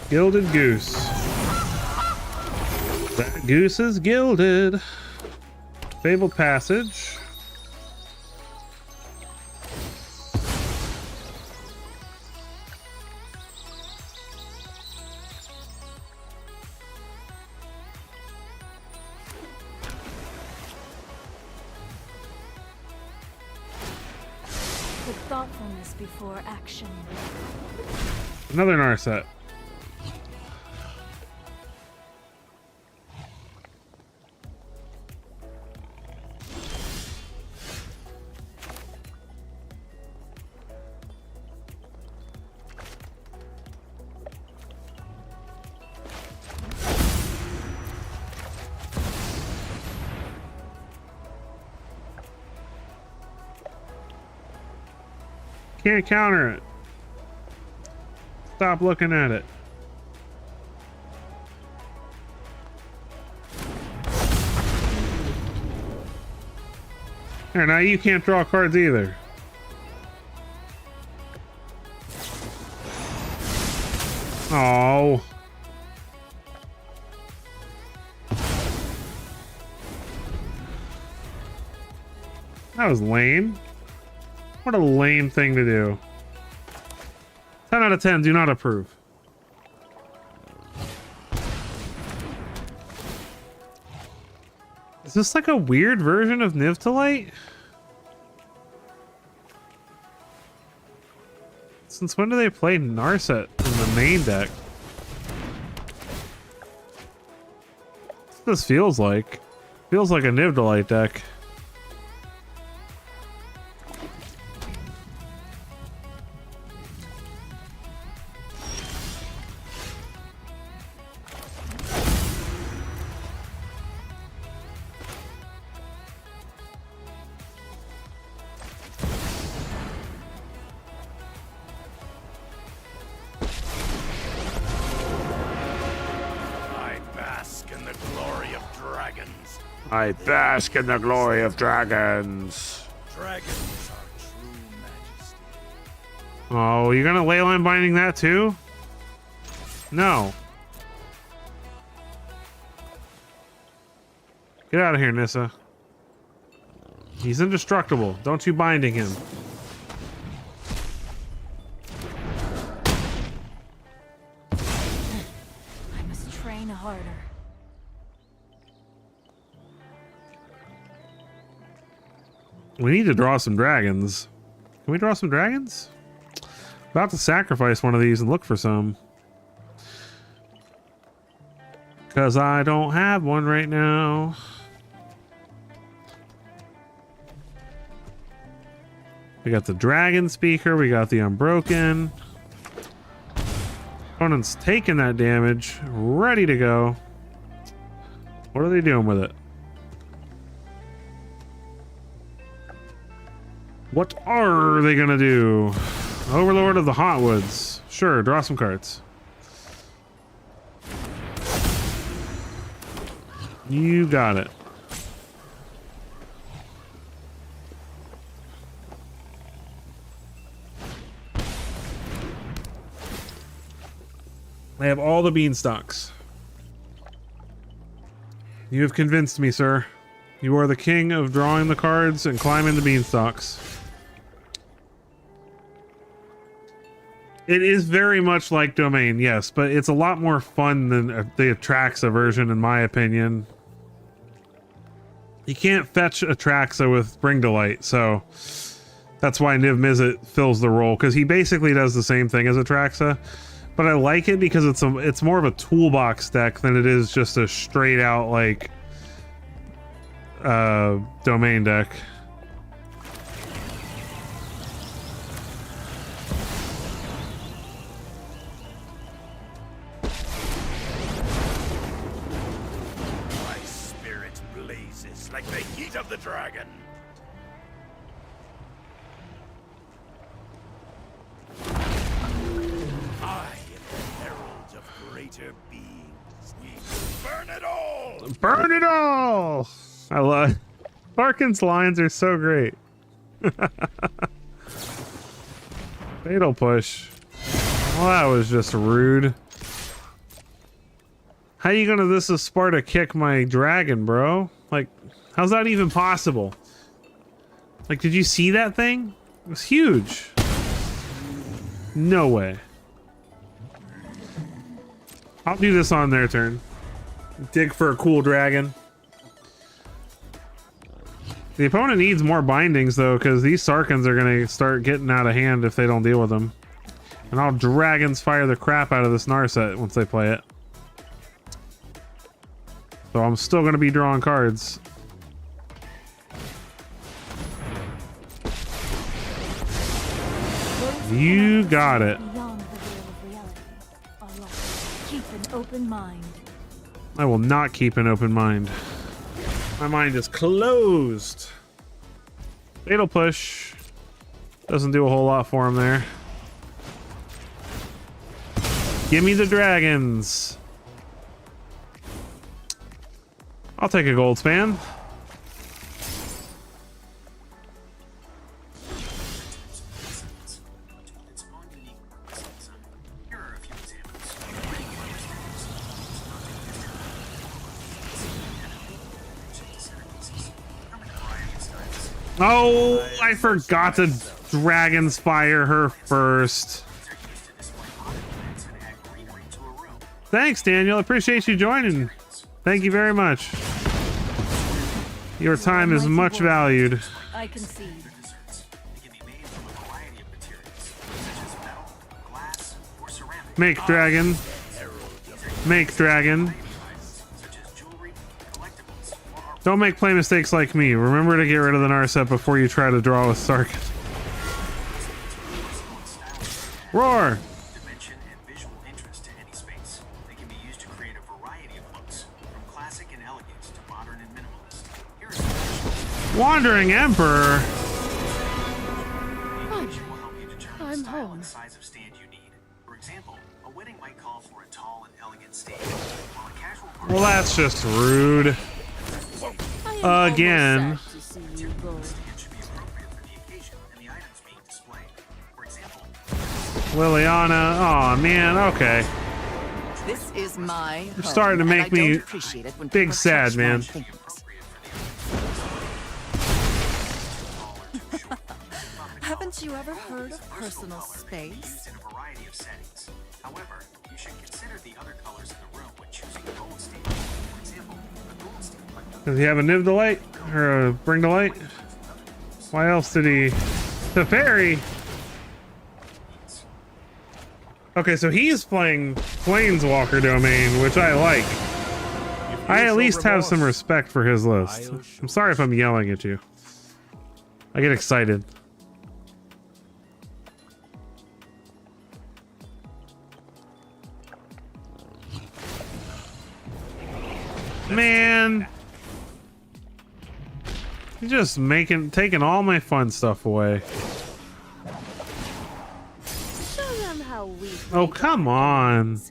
Gilded Goose. That goose is gilded. Fabled Passage.
Put thoughtfulness before action.
Another Narset. Can't counter it. Stop looking at it. There, now you can't draw cards either. Oh. That was lame. What a lame thing to do. 10 out of 10, do not approve. Is this like a weird version of Nivtalite? Since when do they play Narset in the main deck? That's what this feels like. Feels like a Nivtalite deck. I bask in the glory of dragons.
Dragons are true majesty.
Oh, you're gonna leyline binding that too? No. Get out of here, Nissa. He's indestructible. Don't you binding him.
I must train harder.
We need to draw some dragons. Can we draw some dragons? About to sacrifice one of these and look for some. Because I don't have one right now. We got the Dragon Speaker. We got the Unbroken. Opponent's taking that damage. Ready to go. What are they doing with it? What are they gonna do? Overlord of the Hotwoods. Sure, draw some cards. You got it. I have all the beanstalks. You have convinced me, sir. You are the king of drawing the cards and climbing the beanstalks. It is very much like Domain, yes, but it's a lot more fun than the Atraxa version, in my opinion. You can't fetch Atraxa with Bring to Light, so that's why Niv Mizzet fills the role, because he basically does the same thing as Atraxa. But I like it because it's more of a toolbox deck than it is just a straight out like Domain deck.
My spirit blazes like the heat of the dragon. I am the herald of greater beings. We burn it all!
Burn it all! I love Larkin's lines are so great. Fatal push. Well, that was just rude. How you gonna this is Sparta kick my dragon, bro? Like, how's that even possible? Like, did you see that thing? It was huge. No way. I'll do this on their turn. Dig for a cool dragon. The opponent needs more bindings, though, because these Sarkans are going to start getting out of hand if they don't deal with them. And I'll Dragons fire the crap out of this Narset once they play it. So I'm still going to be drawing cards. You got it.
Beyond the veil of reality are lost. Keep an open mind.
I will not keep an open mind. My mind is closed. Fatal push. Doesn't do a whole lot for him there. Give me the dragons. I'll take a gold span. Oh, I forgot to Dragon's Fire her first. Thanks, Daniel. Appreciate you joining. Thank you very much. Your time is much valued.
I concede.
Make dragon. Make dragon. Don't make play mistakes like me. Remember to get rid of the Narset before you try to draw with Sarkin. Roar!
Dimension and visual interest to any space. They can be used to create a variety of looks, from classic and elegant to modern and minimalist. Here is
Wandering Emperor.
the animation will help you determine the
I'm
style
home.
and size of stand you need. For example, a wedding might call for a tall and elegant stage, while a casual party
Well, that's just rude.
I am
Again.
almost sad to see you go.
should be appropriate for the occasion and the items being displayed. For example,
Liliana. Aw, man. Okay.
This is my home,
starting to
and
make
I don't
me
appreciate it when
big
people
sad,
touch my
man.
things. Haven't you ever heard of personal space?
used in a variety of settings. However, you should consider the other colors in the room when choosing a gold stain. For example, a gold stain like
Does he have a Niv to Light? Or a Bring to Light? Why else did he... The fairy! Okay, so he's playing Planeswalker Domain, which I like. I at least have some respect for his list. I'm sorry if I'm yelling at you. I get excited. Man, you're just taking all my fun stuff away.
Show them how we
Oh, come on.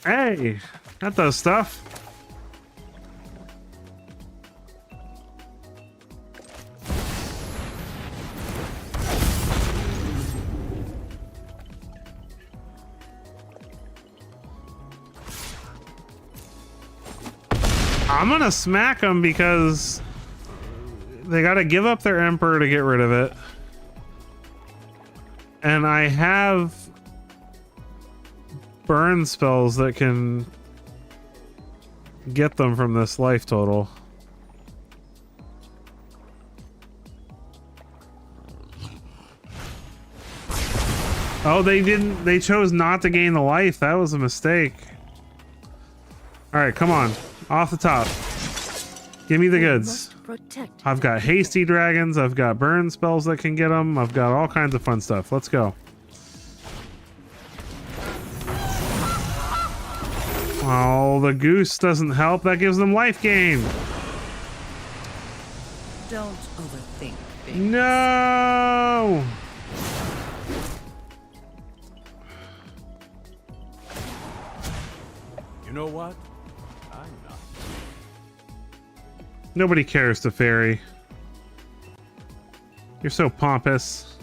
Hey, that does stuff. I'm gonna smack them because they gotta give up their Emperor to get rid of it. And I have burn spells that can get them from this life total. Oh, they didn't. They chose not to gain the life. That was a mistake. All right, come on. Off the top. Give me the goods.
Protect.
I've got hasty dragons. I've got burn spells that can get them. I've got all kinds of fun stuff. Let's go. Oh, the goose doesn't help. That gives them life gain.
Don't overthink things.
No.
You know what? I'm not.
Nobody cares to fairy. You're so pompous.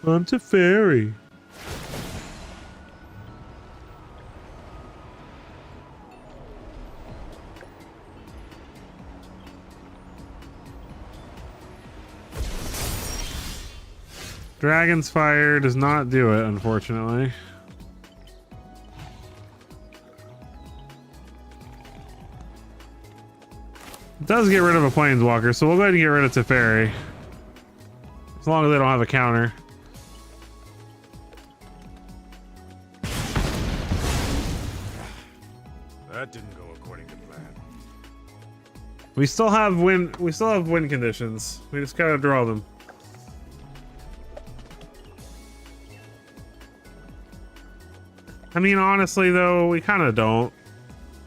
I'm to fairy. Dragon's Fire does not do it, unfortunately. It does get rid of a Planeswalker, so we'll go ahead and get rid of Teferi. As long as they don't have a counter.
That didn't go according to plan.
We still have win conditions. We just gotta draw them. I mean, honestly, though, we kind of don't.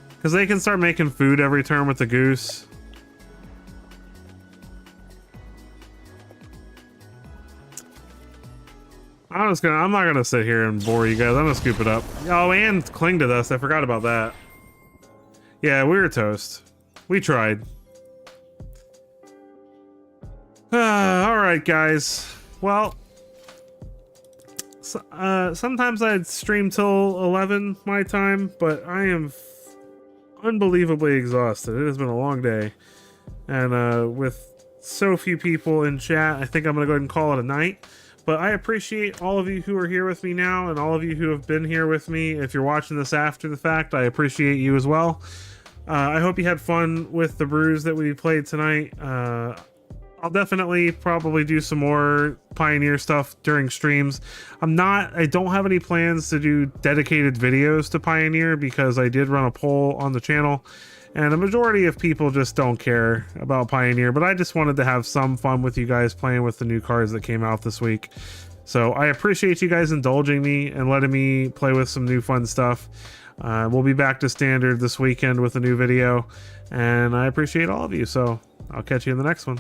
Because they can start making food every turn with the goose. I'm not gonna sit here and bore you guys. I'm gonna scoop it up. Oh, and cling to dust. I forgot about that. Yeah, we were toast. We tried. All right, guys. Well, sometimes I'd stream till 11 my time, but I am unbelievably exhausted. It has been a long day, and with so few people in chat, I think I'm gonna go ahead and call it a night. But I appreciate all of you who are here with me now, and all of you who have been here with me. If you're watching this after the fact, I appreciate you as well. I hope you had fun with the brews that we played tonight. I'll definitely probably do some more Pioneer stuff during streams. I don't have any plans to do dedicated videos to Pioneer because I did run a poll on the channel, and a majority of people just don't care about Pioneer, but I just wanted to have some fun with you guys playing with the new cards that came out this week. So I appreciate you guys indulging me and letting me play with some new fun stuff. We'll be back to standard this weekend with a new video, and I appreciate all of you. So I'll catch you in the next one.